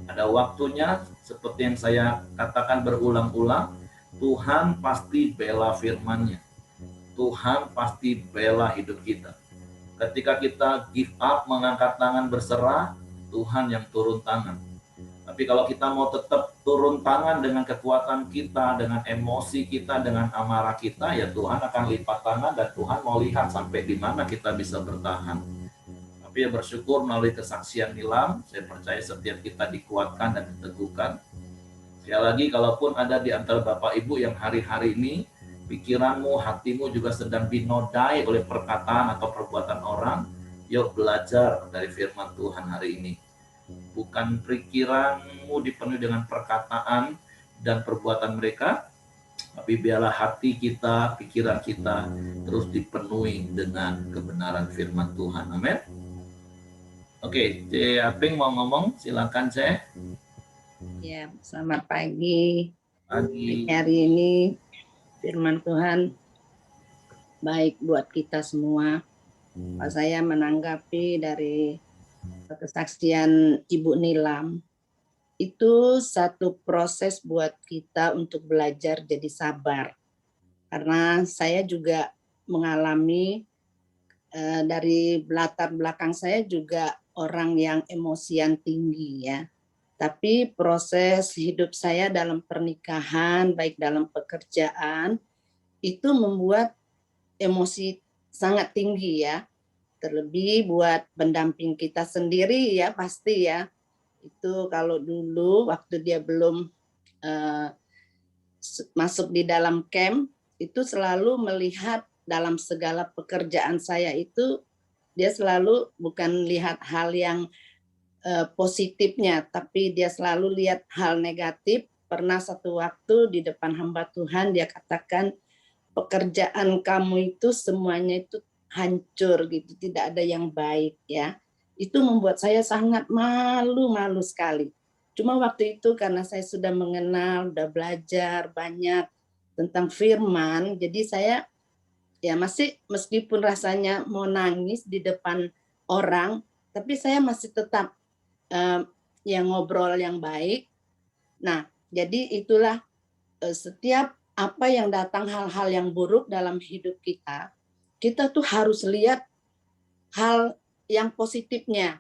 Ada waktunya seperti yang saya katakan berulang-ulang, Tuhan pasti bela firman-Nya. Tuhan pasti bela hidup kita. Ketika kita give up, mengangkat tangan berserah, Tuhan yang turun tangan. Tapi kalau kita mau tetap turun tangan dengan kekuatan kita, dengan emosi kita, dengan amarah kita, ya Tuhan akan lipat tangan dan Tuhan mau lihat sampai di mana kita bisa bertahan. Tapi ya bersyukur melalui kesaksian Nilam, saya percaya setiap kita dikuatkan dan diteguhkan. Sekali lagi, kalaupun ada di antara Bapak Ibu yang hari-hari ini pikiranmu, hatimu juga sedang dinodai oleh perkataan atau perbuatan orang, yuk belajar dari firman Tuhan hari ini. Bukan pikiranmu dipenuhi dengan perkataan dan perbuatan mereka, tapi biarlah hati kita, pikiran kita terus dipenuhi dengan kebenaran firman Tuhan. Amin. Oke, C. Aping mau ngomong, silakan C. Ya, selamat pagi. Pagi. Hari ini firman Tuhan baik buat kita semua. Saya menanggapi dari kesaksian Ibu Nilam, itu satu proses buat kita untuk belajar jadi sabar. karena saya juga mengalami dari latar belakang saya juga orang yang emosian tinggi ya. Tapi proses hidup saya dalam pernikahan, baik dalam pekerjaan, itu membuat emosi sangat tinggi ya. Terlebih buat pendamping kita sendiri ya pasti ya. Itu kalau dulu waktu dia belum masuk di dalam camp, itu selalu melihat dalam segala pekerjaan saya itu, dia selalu bukan lihat hal yang positifnya, tapi dia selalu lihat hal negatif. Pernah satu waktu di depan hamba Tuhan dia katakan, pekerjaan kamu itu semuanya itu hancur gitu, tidak ada yang baik ya. Itu membuat saya sangat malu sekali. Cuma waktu itu karena saya sudah mengenal, udah belajar banyak tentang firman, jadi saya ya masih meskipun rasanya mau nangis di depan orang, tapi saya masih tetap yang ngobrol yang baik. Nah, jadi itulah setiap apa yang datang hal-hal yang buruk dalam hidup kita tuh harus lihat hal yang positifnya.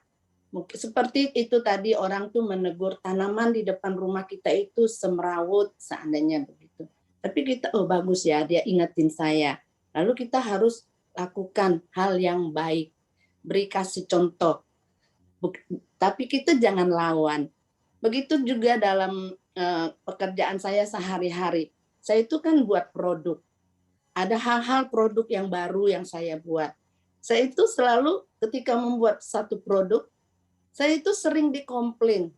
Mungkin seperti itu tadi orang tuh menegur tanaman di depan rumah kita itu semrawut seandainya begitu. Tapi kita oh bagus ya dia ingetin saya. Lalu kita harus lakukan hal yang baik. Beri kasih contoh. Tapi kita jangan lawan. Begitu juga dalam pekerjaan saya sehari-hari. Saya itu kan buat produk. Ada hal-hal produk yang baru yang saya buat. Saya itu selalu ketika membuat satu produk, saya itu sering dikomplain.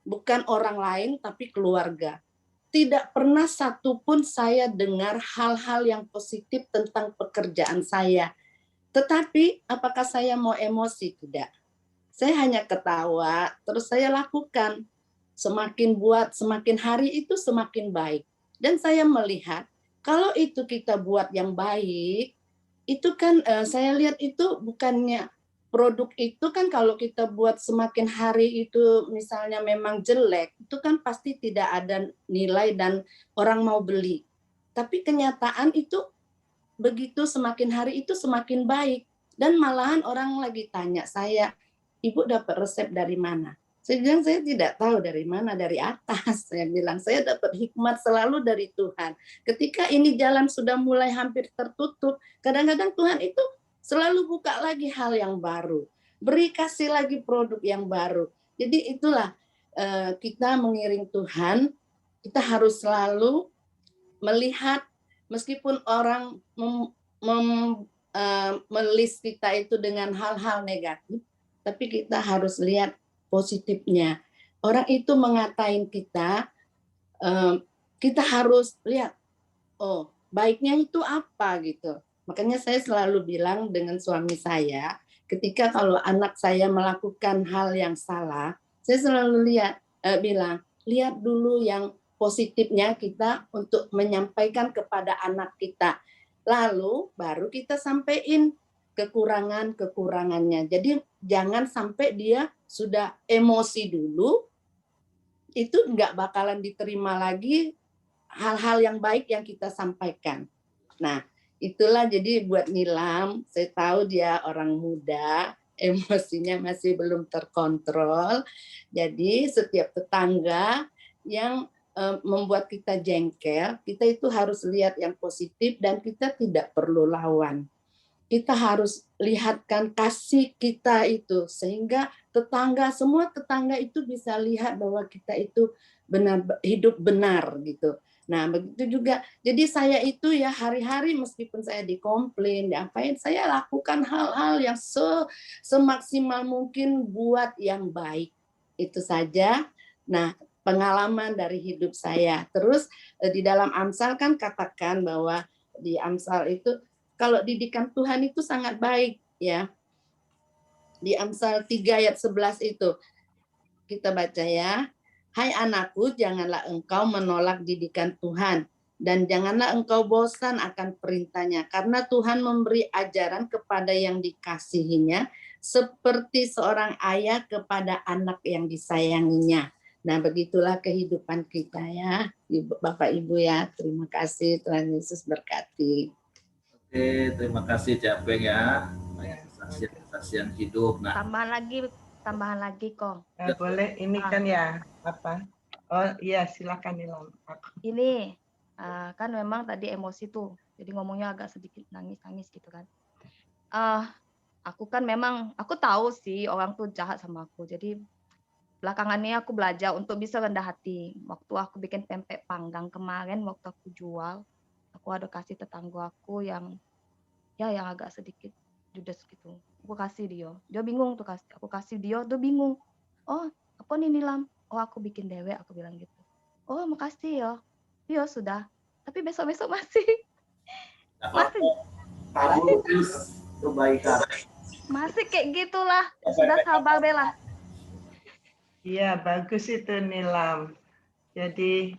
Bukan orang lain, tapi keluarga. Tidak pernah satupun saya dengar hal-hal yang positif tentang pekerjaan saya. Tetapi apakah saya mau emosi? Tidak. Saya hanya ketawa, terus saya lakukan. Semakin buat, semakin hari itu semakin baik. Dan saya melihat, kalau itu kita buat yang baik, itu kan saya lihat itu bukannya produk itu kan kalau kita buat semakin hari itu misalnya memang jelek, itu kan pasti tidak ada nilai dan orang mau beli. Tapi kenyataan itu begitu semakin hari itu semakin baik. Dan malahan orang lagi tanya saya, Ibu dapat resep dari mana? Saya bilang saya tidak tahu dari mana, dari atas. Saya bilang saya dapat hikmat selalu dari Tuhan. Ketika ini jalan sudah mulai hampir tertutup, kadang-kadang Tuhan itu selalu buka lagi hal yang baru. Beri kasih lagi produk yang baru. Jadi itulah kita mengiring Tuhan, kita harus selalu melihat meskipun orang melis kita itu dengan hal-hal negatif, tapi kita harus lihat positifnya. Orang itu mengatain kita, kita harus lihat, oh baiknya itu apa gitu. Makanya saya selalu bilang dengan suami saya, ketika kalau anak saya melakukan hal yang salah, saya selalu bilang, lihat dulu yang positifnya kita untuk menyampaikan kepada anak kita. Lalu baru kita sampaikan kekurangannya. Jadi jangan sampai dia sudah emosi dulu, itu nggak bakalan diterima lagi hal-hal yang baik yang kita sampaikan. Nah, itulah jadi buat Nilam, saya tahu dia orang muda, emosinya masih belum terkontrol. Jadi setiap tetangga yang membuat kita jengkel, kita itu harus lihat yang positif dan kita tidak perlu lawan. Kita harus lihatkan kasih kita itu sehingga semua tetangga itu bisa lihat bahwa kita itu benar hidup benar gitu. Nah, begitu juga. Jadi saya itu ya hari-hari meskipun saya dikomplain, diapain, saya lakukan hal-hal yang semaksimal mungkin buat yang baik. Itu saja. Nah, pengalaman dari hidup saya. Terus di dalam Amsal kan katakan bahwa di Amsal itu kalau didikan Tuhan itu sangat baik ya. Di Amsal 3 ayat 11 itu kita baca ya. Hai anakku, janganlah engkau menolak didikan Tuhan dan janganlah engkau bosan akan perintahnya karena Tuhan memberi ajaran kepada yang dikasihinya seperti seorang ayah kepada anak yang disayanginya. Nah, begitulah kehidupan kita ya, Bapak Ibu ya. Terima kasih, Tuhan Yesus berkati. Oke, terima kasih Cak Peng ya. Banyak kesaksian hidup. Nah, Tambahan lagi kok. Boleh, ini kan ya apa? Oh iya, silakan Nilam. Ini kan memang tadi emosi tuh, jadi ngomongnya agak sedikit nangis-nangis gitu kan. Aku kan memang aku tahu sih orang tuh jahat sama aku. Jadi belakangan ini aku belajar untuk bisa rendah hati. Waktu aku bikin pempek panggang kemarin, waktu aku jual, aku ada kasih tetangga aku yang yang agak sedikit judes gitu. Aku kasih dia bingung tuh aku kasih dia bingung. Oh, apa nih Nilam? Oh, aku bikin dewek, aku bilang gitu. Oh, makasih ya. Iya sudah. Tapi besok-besok masih kebaikan. masih kayak gitulah. Sudah sabar Bella. Iya, bagus itu Nilam. Jadi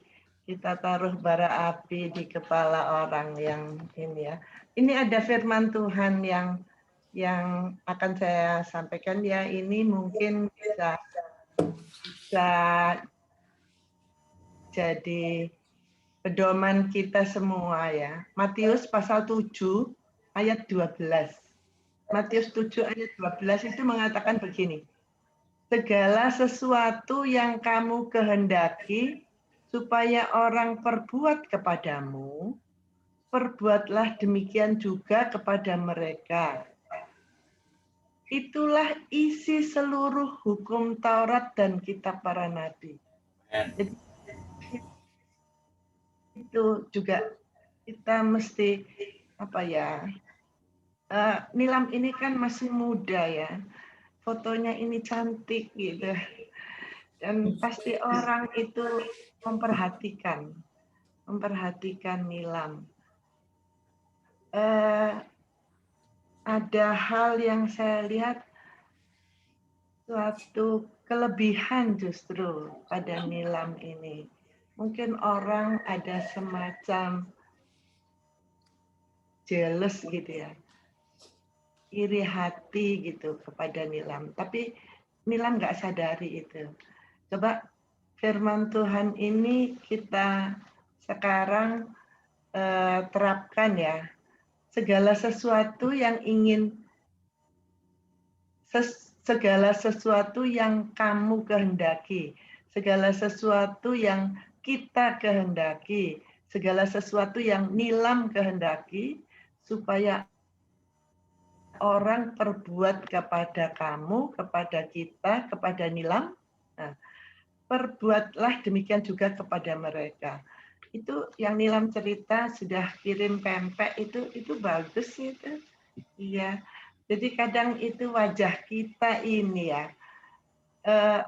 kita taruh bara api di kepala orang yang ini ya. Ini ada firman Tuhan yang akan saya sampaikan ya. Ini mungkin bisa jadi pedoman kita semua ya. Matius pasal 7 ayat 12. Matius 7 ayat 12 itu mengatakan begini. Segala sesuatu yang kamu kehendaki supaya orang perbuat kepadamu, perbuatlah demikian juga kepada mereka. Itulah isi seluruh hukum Taurat dan kitab para nabi. Jadi, itu juga kita mesti apa ya? Nilam ini kan masih muda ya. Fotonya ini cantik gitu. Dan pasti orang itu memperhatikan Nilam. Ada hal yang saya lihat suatu kelebihan justru pada Nilam ini. Mungkin orang ada semacam jealous gitu ya, iri hati gitu kepada Nilam. Tapi Nilam nggak sadari itu. Coba firman Tuhan ini kita sekarang terapkan ya. Segala sesuatu yang segala sesuatu yang kamu kehendaki, segala sesuatu yang kita kehendaki, segala sesuatu yang Nilam kehendaki, supaya orang perbuat kepada kamu, kepada kita, kepada Nilam, nah, perbuatlah demikian juga kepada mereka. Itu yang Nilam cerita sudah kirim pempek itu bagus itu. Iya. Jadi kadang itu wajah kita ini ya.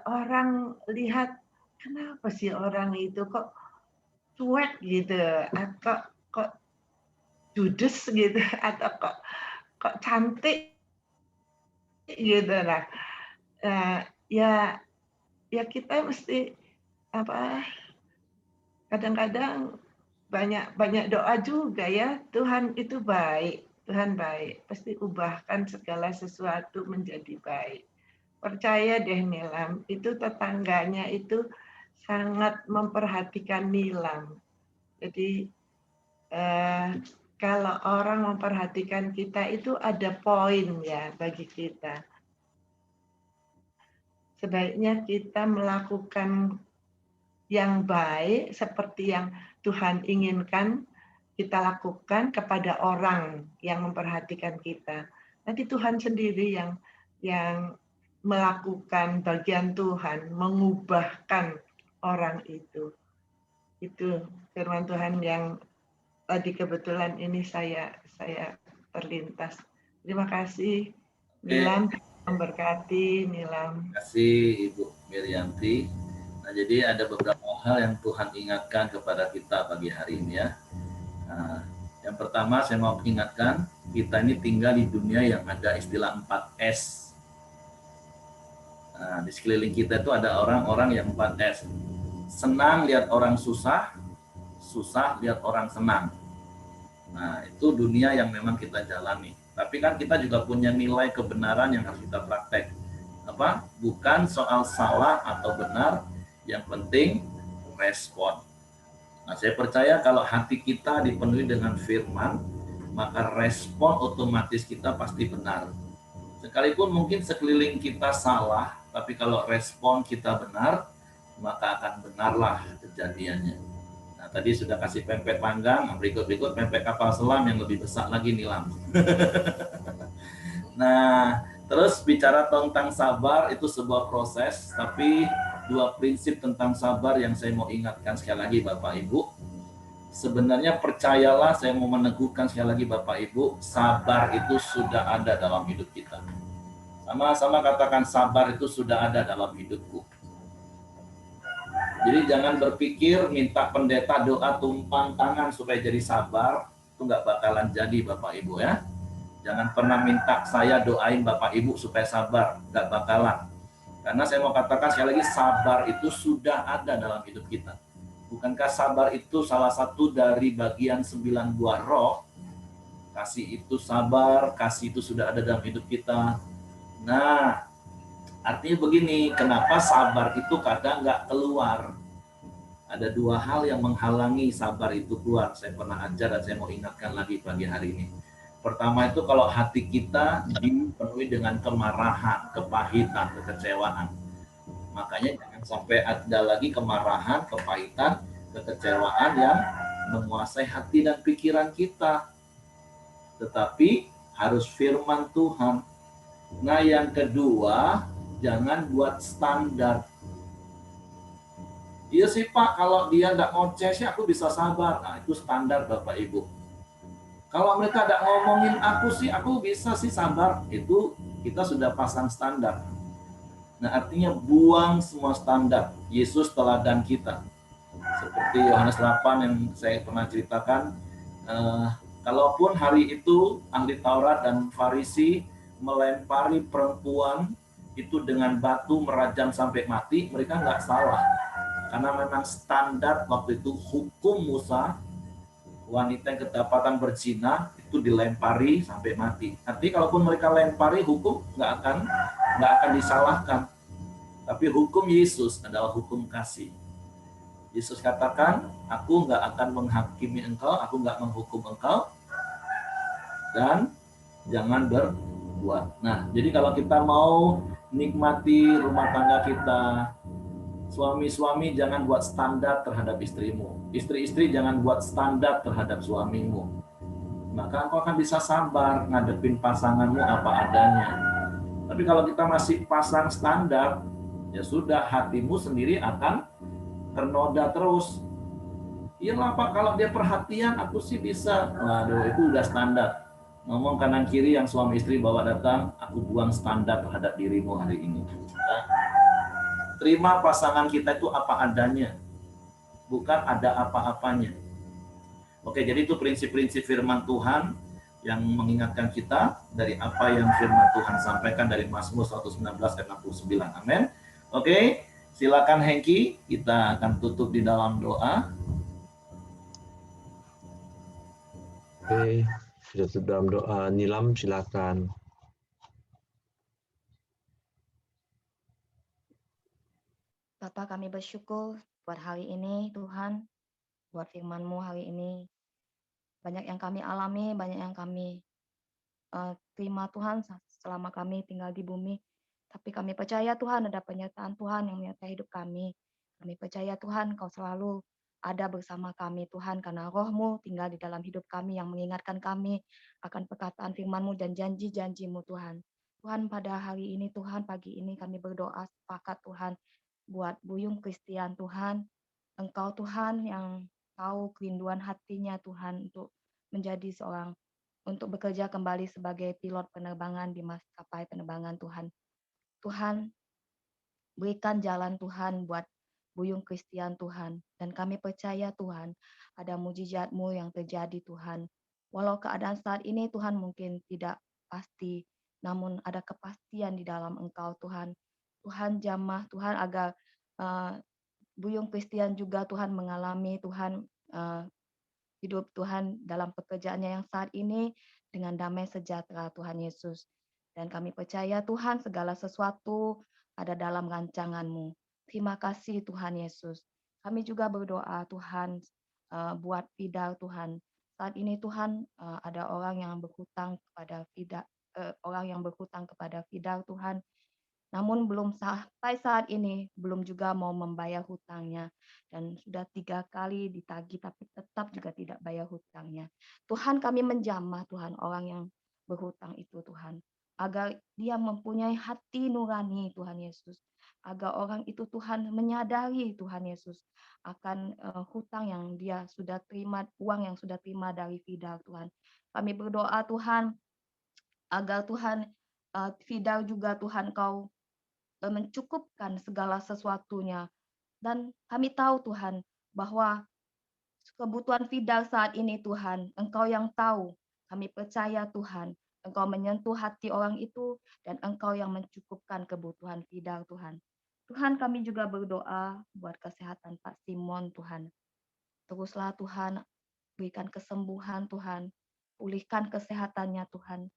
Orang lihat kenapa sih orang itu kok cuek gitu, atau kok judes gitu, atau kok cantik gitu. Nah, ya kita mesti apa? Kadang-kadang banyak doa juga ya. Tuhan itu baik, Tuhan baik. Pasti ubahkan segala sesuatu menjadi baik. Percaya deh Nilam, itu tetangganya itu sangat memperhatikan Nilam. Jadi kalau orang memperhatikan kita itu ada poin ya bagi kita. Sebaiknya kita melakukan yang baik seperti yang Tuhan inginkan kita lakukan kepada orang yang memperhatikan kita. Nanti Tuhan sendiri yang melakukan bagian Tuhan, mengubahkan orang itu. Itu firman Tuhan yang tadi kebetulan ini saya terlintas. Terima kasih Nilam, memberkati Nilam. Terima kasih Ibu Mirianti. Nah, jadi ada beberapa hal yang Tuhan ingatkan kepada kita pagi hari ini ya. Nah, yang pertama saya mau ingatkan, kita ini tinggal di dunia yang ada istilah 4S. Nah, di sekeliling kita itu ada orang-orang yang 4S. Senang lihat orang susah, susah lihat orang senang. Nah, itu dunia yang memang kita jalani. Tapi kan kita juga punya nilai kebenaran yang harus kita praktek. Bukan soal salah atau benar, Yang penting respon. Nah, saya percaya kalau hati kita dipenuhi dengan firman, maka respon otomatis kita pasti benar. Sekalipun mungkin sekeliling kita salah, tapi kalau respon kita benar, maka akan benarlah kejadiannya. Nah, tadi sudah kasih pempek panggang, berikut-berikut pempek kapal selam yang lebih besar lagi nilam. Nah, terus bicara tentang sabar itu sebuah proses, tapi dua prinsip tentang sabar yang saya mau ingatkan sekali lagi Bapak Ibu. Sebenarnya percayalah, saya mau meneguhkan sekali lagi Bapak Ibu, sabar itu sudah ada dalam hidup kita. Sama-sama katakan, sabar itu sudah ada dalam hidupku. Jadi jangan berpikir minta pendeta doa tumpang tangan supaya jadi sabar, itu nggak bakalan jadi Bapak Ibu ya. Jangan pernah minta saya doain Bapak Ibu supaya sabar, nggak bakalan. Karena saya mau katakan sekali lagi, sabar itu sudah ada dalam hidup kita. Bukankah sabar itu salah satu dari bagian 9 buah roh? Kasih itu sabar, kasih itu sudah ada dalam hidup kita. Nah, artinya begini, kenapa sabar itu kadang nggak keluar? Ada dua hal yang menghalangi sabar itu keluar. Saya pernah ajar dan saya mau ingatkan lagi pagi hari ini. Pertama itu kalau hati kita dipenuhi dengan kemarahan, kepahitan, kekecewaan. Makanya jangan sampai ada lagi kemarahan, kepahitan, kekecewaan yang menguasai hati dan pikiran kita. Tetapi harus firman Tuhan. Nah, yang kedua, jangan buat standar. Iya sih Pak, kalau dia nggak ngoceh sih aku bisa sabar. Nah, itu standar Bapak Ibu. Kalau mereka nggak ngomongin aku sih, aku bisa sih sabar. Itu kita sudah pasang standar. Nah, artinya buang semua standar. Yesus teladan kita. Seperti Yohanes 8 yang saya pernah ceritakan, kalaupun hari itu ahli Taurat dan Farisi melempari perempuan itu dengan batu merajam sampai mati, mereka nggak salah. Karena memang standar waktu itu hukum Musa, wanita yang kedapatan berzina itu dilempari sampai mati. Nanti kalaupun mereka lempari, hukum nggak akan disalahkan. Tapi hukum Yesus adalah hukum kasih. Yesus katakan, aku nggak akan menghakimi engkau, aku nggak menghukum engkau, dan jangan berbuat. Nah, jadi kalau kita mau nikmati rumah tangga kita, suami-suami jangan buat standar terhadap istrimu, istri-istri jangan buat standar terhadap suamimu. Maka engkau akan bisa sabar ngadepin pasanganmu apa adanya. Tapi kalau kita masih pasang standar, ya sudah, hatimu sendiri akan ternoda terus. Iyalah Pak, kalau dia perhatian aku sih bisa. Waduh, itu udah standar. Ngomong kanan kiri yang suami istri bawa datang, aku buang standar terhadap dirimu hari ini. Nah, terima pasangan kita itu apa adanya, bukan ada apa-apanya. Oke, jadi itu prinsip-prinsip firman Tuhan yang mengingatkan kita dari apa yang firman Tuhan sampaikan dari Mazmur 119 ayat 69. Amin. Oke, silakan Hengki, kita akan tutup di dalam doa. Oke, sudah dalam doa. Nilam, silakan. Bapak, kami bersyukur buat hari ini Tuhan, buat firman-Mu hari ini. Banyak yang kami alami, banyak yang kami terima Tuhan selama kami tinggal di bumi. Tapi kami percaya Tuhan ada penyertaan Tuhan yang menyertai hidup kami. Kami percaya Tuhan Kau selalu ada bersama kami Tuhan, karena Roh-Mu tinggal di dalam hidup kami yang mengingatkan kami akan perkataan firman-Mu dan janji-janji-Mu Tuhan. Tuhan, pada hari ini Tuhan, pagi ini kami berdoa sepakat Tuhan buat Buyung Christian Tuhan. Engkau Tuhan yang tahu kerinduan hatinya Tuhan untuk menjadi seorang, untuk bekerja kembali sebagai pilot penerbangan di maskapai penerbangan Tuhan. Tuhan, berikan jalan Tuhan buat Buyung Christian Tuhan. Dan kami percaya Tuhan, ada mujizat-Mu yang terjadi Tuhan. Walau keadaan saat ini Tuhan mungkin tidak pasti, namun ada kepastian di dalam Engkau Tuhan. Tuhan jamah Tuhan agar Buyung Christian juga Tuhan mengalami Tuhan hidup Tuhan dalam pekerjaannya yang saat ini dengan damai sejahtera Tuhan Yesus. Dan kami percaya Tuhan segala sesuatu ada dalam rancangan-Mu. Terima kasih Tuhan Yesus. Kami juga berdoa Tuhan buat Fidal Tuhan. Saat ini Tuhan ada orang yang berhutang kepada Fidal Tuhan. Namun belum sampai saat ini belum juga mau membayar hutangnya, dan sudah 3 kali ditagih tapi tetap juga tidak bayar hutangnya. Tuhan, kami menjamah Tuhan orang yang berhutang itu Tuhan, agar dia mempunyai hati nurani Tuhan Yesus, agar orang itu Tuhan menyadari Tuhan Yesus akan hutang yang dia sudah terima, uang yang sudah terima dari Fidal Tuhan. Kami berdoa Tuhan agar Tuhan Fidal juga Tuhan Kau mencukupkan segala sesuatunya. Dan kami tahu Tuhan bahwa kebutuhan Fidal saat ini Tuhan, Engkau yang tahu. Kami percaya Tuhan, Engkau menyentuh hati orang itu dan Engkau yang mencukupkan kebutuhan Fidal Tuhan. Tuhan, kami juga berdoa buat kesehatan Pak Simon Tuhan. Teruslah Tuhan berikan kesembuhan Tuhan, pulihkan kesehatannya Tuhan.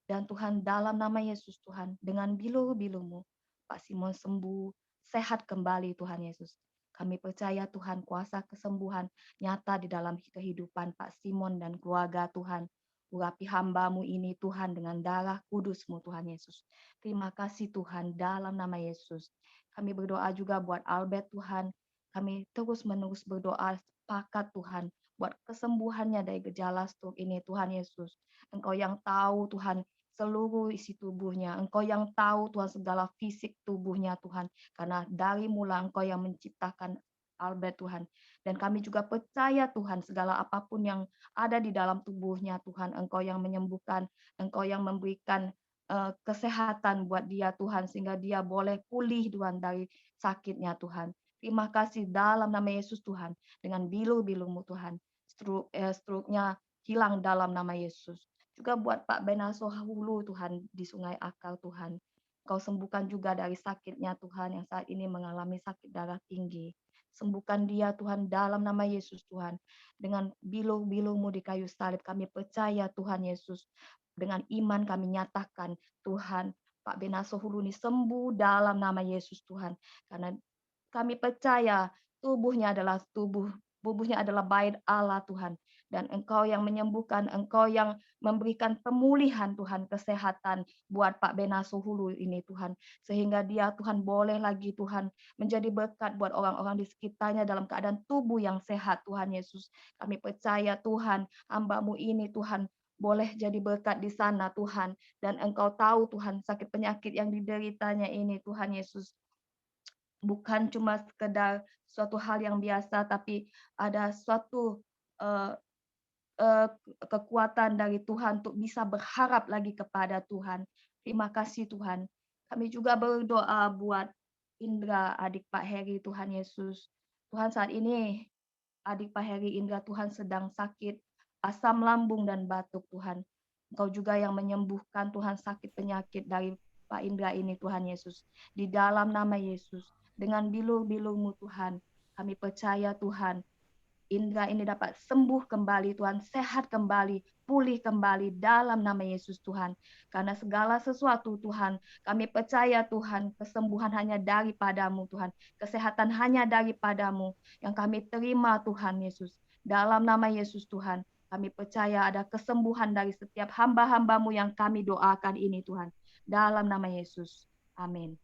Dan Tuhan, dalam nama Yesus Tuhan, dengan bilu-bilu-Mu, Pak Simon sembuh, sehat kembali Tuhan Yesus. Kami percaya Tuhan kuasa kesembuhan nyata di dalam kehidupan Pak Simon dan keluarga Tuhan. Urapi hamba-Mu ini Tuhan dengan darah kudus-Mu Tuhan Yesus. Terima kasih Tuhan dalam nama Yesus. Kami berdoa juga buat Albert Tuhan. Kami terus-menerus berdoa sepakat Tuhan buat kesembuhannya dari gejala stroke ini Tuhan Yesus. Engkau yang tahu Tuhan seluruh isi tubuhnya. Engkau yang tahu Tuhan segala fisik tubuhnya Tuhan. Karena dari mula Engkau yang menciptakan Albert Tuhan. Dan kami juga percaya Tuhan segala apapun yang ada di dalam tubuhnya Tuhan. Engkau yang menyembuhkan. Engkau yang memberikan kesehatan buat dia Tuhan. Sehingga dia boleh pulih Tuhan dari sakitnya Tuhan. Terima kasih dalam nama Yesus Tuhan. Dengan bilu-bilu-Mu Tuhan. Stroke-nya hilang dalam nama Yesus. Juga buat Pak Benaso Hulu Tuhan di Sungai Akal Tuhan. Kau sembuhkan juga dari sakitnya Tuhan yang saat ini mengalami sakit darah tinggi. Sembuhkan dia Tuhan dalam nama Yesus Tuhan. Dengan bilu-bilu-Mu di kayu salib kami percaya Tuhan Yesus. Dengan iman kami nyatakan Tuhan Pak Benaso Hulu ini sembuh dalam nama Yesus Tuhan. Karena kami percaya tubuhnya adalah bait Allah Tuhan. Dan Engkau yang menyembuhkan, Engkau yang memberikan pemulihan Tuhan, kesehatan buat Pak Benaso Hulu ini Tuhan. Sehingga dia Tuhan boleh lagi Tuhan menjadi berkat buat orang-orang di sekitarnya dalam keadaan tubuh yang sehat Tuhan Yesus. Kami percaya Tuhan, hamba-Mu ini Tuhan boleh jadi berkat di sana Tuhan. Dan Engkau tahu Tuhan sakit penyakit yang dideritanya ini Tuhan Yesus. Bukan cuma sekedar suatu hal yang biasa, tapi ada suatu kekuatan dari Tuhan untuk bisa berharap lagi kepada Tuhan. Terima kasih Tuhan. Kami juga berdoa buat Indra, adik Pak Heri Tuhan Yesus. Tuhan, saat ini adik Pak Heri Indra Tuhan sedang sakit asam lambung dan batuk Tuhan. Engkau juga yang menyembuhkan Tuhan sakit penyakit dari Pak Indra ini Tuhan Yesus. Di dalam nama Yesus, dengan bilu-bilu-Mu Tuhan, kami percaya Tuhan, Indra ini dapat sembuh kembali Tuhan, sehat kembali, pulih kembali dalam nama Yesus Tuhan. Karena segala sesuatu Tuhan, kami percaya Tuhan, kesembuhan hanya daripada-Mu Tuhan. Kesehatan hanya daripada-Mu yang kami terima Tuhan Yesus. Dalam nama Yesus Tuhan, kami percaya ada kesembuhan dari setiap hamba-hamba-Mu yang kami doakan ini Tuhan. Dalam nama Yesus. Amin.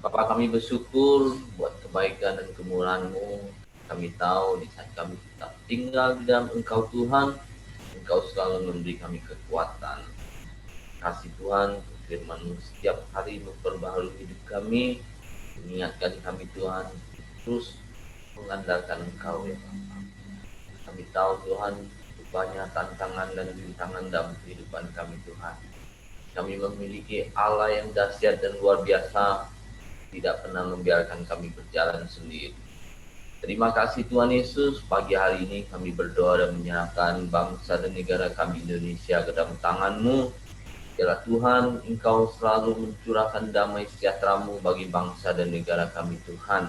Bapa, kami bersyukur buat kebaikan dan kemurahan-Mu. Kami tahu di saat kami tetap tinggal di dalam Engkau Tuhan, Engkau selalu memberi kami kekuatan. Kasih Tuhan, firman-Mu setiap hari memperbaharui hidup kami, mengingatkan kami Tuhan, terus mengandalkan Engkau ya Bapa. Kami tahu Tuhan, banyak tantangan dan rintangan dalam kehidupan kami Tuhan. Kami memiliki Allah yang dahsyat dan luar biasa, tidak pernah membiarkan kami berjalan sendiri. Terima kasih Tuhan Yesus, pagi hari ini kami berdoa dan menyerahkan bangsa dan negara kami Indonesia ke dalam tangan-Mu. Biarlah Tuhan, Engkau selalu mencurahkan damai sejahtera-Mu bagi bangsa dan negara kami Tuhan.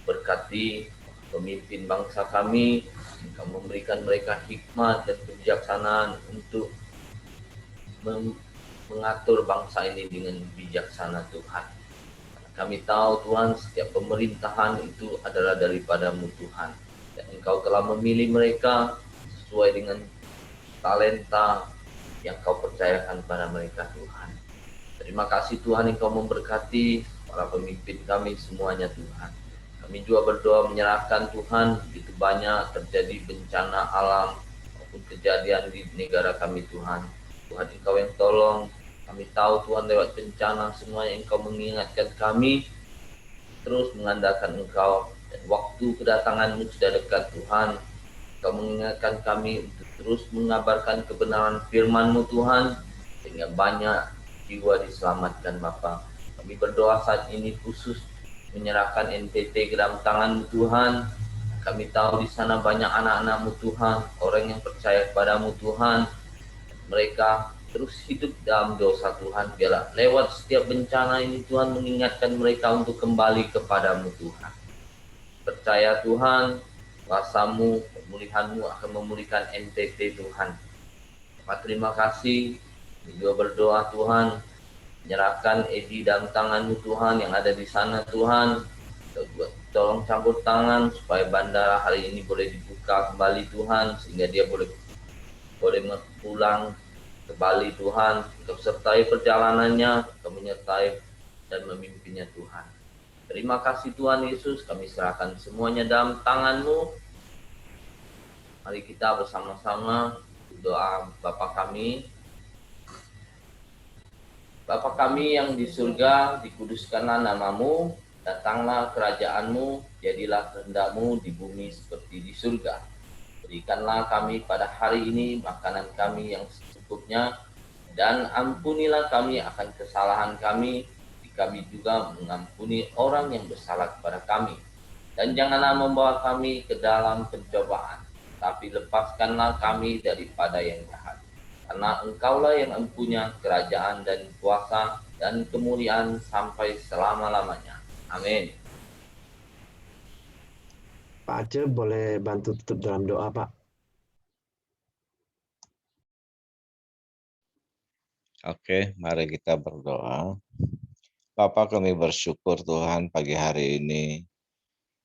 Berkati pemimpin bangsa kami, Engkau memberikan mereka hikmat dan kebijaksanaan untuk mengatur bangsa ini dengan bijaksana Tuhan. Kami tahu Tuhan, setiap pemerintahan itu adalah daripada-Mu Tuhan. Dan Engkau telah memilih mereka sesuai dengan talenta yang Kau percayakan pada mereka Tuhan. Terima kasih Tuhan, Engkau memberkati para pemimpin kami semuanya Tuhan. Kami juga berdoa menyerahkan Tuhan, begitu banyak terjadi bencana alam maupun kejadian di negara kami Tuhan. Tuhan Engkau yang tolong. Kami tahu Tuhan lewat bencana semuanya Engkau mengingatkan kami terus mengandalkan Engkau, dan waktu kedatangan-Mu sudah dekat Tuhan. Engkau mengingatkan kami untuk terus mengabarkan kebenaran firman-Mu Tuhan, sehingga banyak jiwa diselamatkan Bapa. Kami berdoa saat ini khusus menyerahkan NTT ke dalam tangan-Mu Tuhan. Kami tahu di sana banyak anak-anak-Mu Tuhan, orang yang percaya kepada-Mu Tuhan. Mereka terus hidup dalam dosa Tuhan. Biarlah lewat setiap bencana ini Tuhan mengingatkan mereka untuk kembali kepada-Mu Tuhan. Percaya Tuhan, kuasa-Mu, pemulihan-Mu akan memulihkan NTT Tuhan. Terima kasih. Kami juga berdoa Tuhan, menyerahkan Edi dalam tangan-Mu Tuhan yang ada di sana Tuhan. Tolong campur tangan supaya bandara hari ini boleh dibuka kembali Tuhan, sehingga dia boleh pulang ke Bali Tuhan. Engkau sertai perjalanannya, Engkau menyertai dan memimpinnya Tuhan. Terima kasih Tuhan Yesus, kami serahkan semuanya dalam tangan-Mu. Mari kita bersama-sama doa Bapa kami. Bapa kami yang di surga, dikuduskanlah nama-Mu, datanglah kerajaan-Mu, jadilah kehendak-Mu di bumi seperti di surga. Berikanlah kami pada hari ini makanan kami yang secukupnya, dan ampunilah kami akan kesalahan kami, kami juga mengampuni orang yang bersalah kepada kami. Dan janganlah membawa kami ke dalam pencobaan, tapi lepaskanlah kami daripada yang jahat. Karena Engkaulah yang mempunyai kerajaan dan kuasa dan kemuliaan sampai selama-lamanya. Amin. Pak Aceh boleh bantu tutup dalam doa, Pak? Oke, mari kita berdoa. Bapa, kami bersyukur Tuhan pagi hari ini.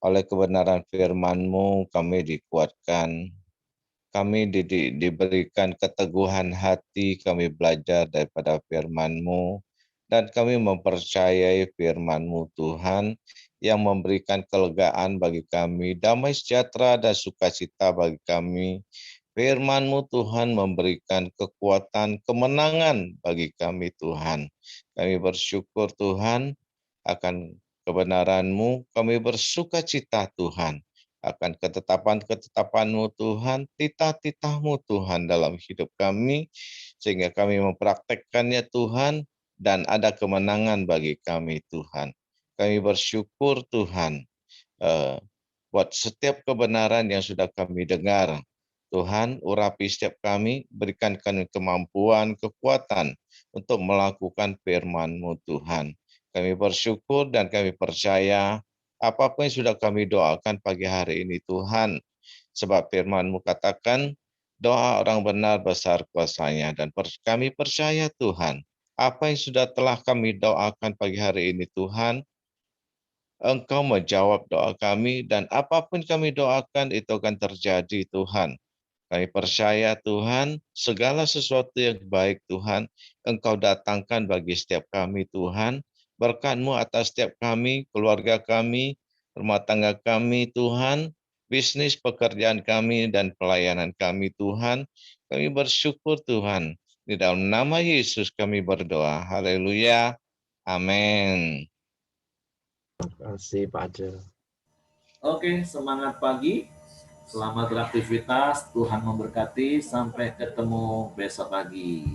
Oleh kebenaran firman-Mu kami dikuatkan. Kami diberikan keteguhan hati, kami belajar daripada firman-Mu. Dan kami mempercayai firman-Mu Tuhan yang memberikan kelegaan bagi kami, damai sejahtera dan sukacita bagi kami. Firman-Mu Tuhan memberikan kekuatan, kemenangan bagi kami Tuhan. Kami bersyukur Tuhan akan kebenaran-Mu, kami bersukacita Tuhan akan ketetapan-ketetapan-Mu Tuhan, titah-titah-Mu Tuhan dalam hidup kami, sehingga kami mempraktekkannya Tuhan, dan ada kemenangan bagi kami Tuhan. Kami bersyukur Tuhan buat setiap kebenaran yang sudah kami dengar. Tuhan, urapi setiap kami, berikan kami kemampuan, kekuatan untuk melakukan firman-Mu Tuhan. Kami bersyukur dan kami percaya apapun yang sudah kami doakan pagi hari ini Tuhan. Sebab firman-Mu katakan, doa orang benar besar kuasanya. Dan kami percaya Tuhan, apa yang sudah telah kami doakan pagi hari ini Tuhan, Engkau menjawab doa kami, dan apapun kami doakan itu akan terjadi Tuhan. Kami percaya Tuhan, segala sesuatu yang baik Tuhan, Engkau datangkan bagi setiap kami Tuhan. Berkat-Mu atas setiap kami, keluarga kami, rumah tangga kami Tuhan, bisnis pekerjaan kami, dan pelayanan kami Tuhan. Kami bersyukur Tuhan. Di dalam nama Yesus kami berdoa. Haleluya. Amin. Terima kasih, Pak Aceh. Oke, semangat pagi. Selamat beraktivitas. Tuhan memberkati. Sampai ketemu besok pagi.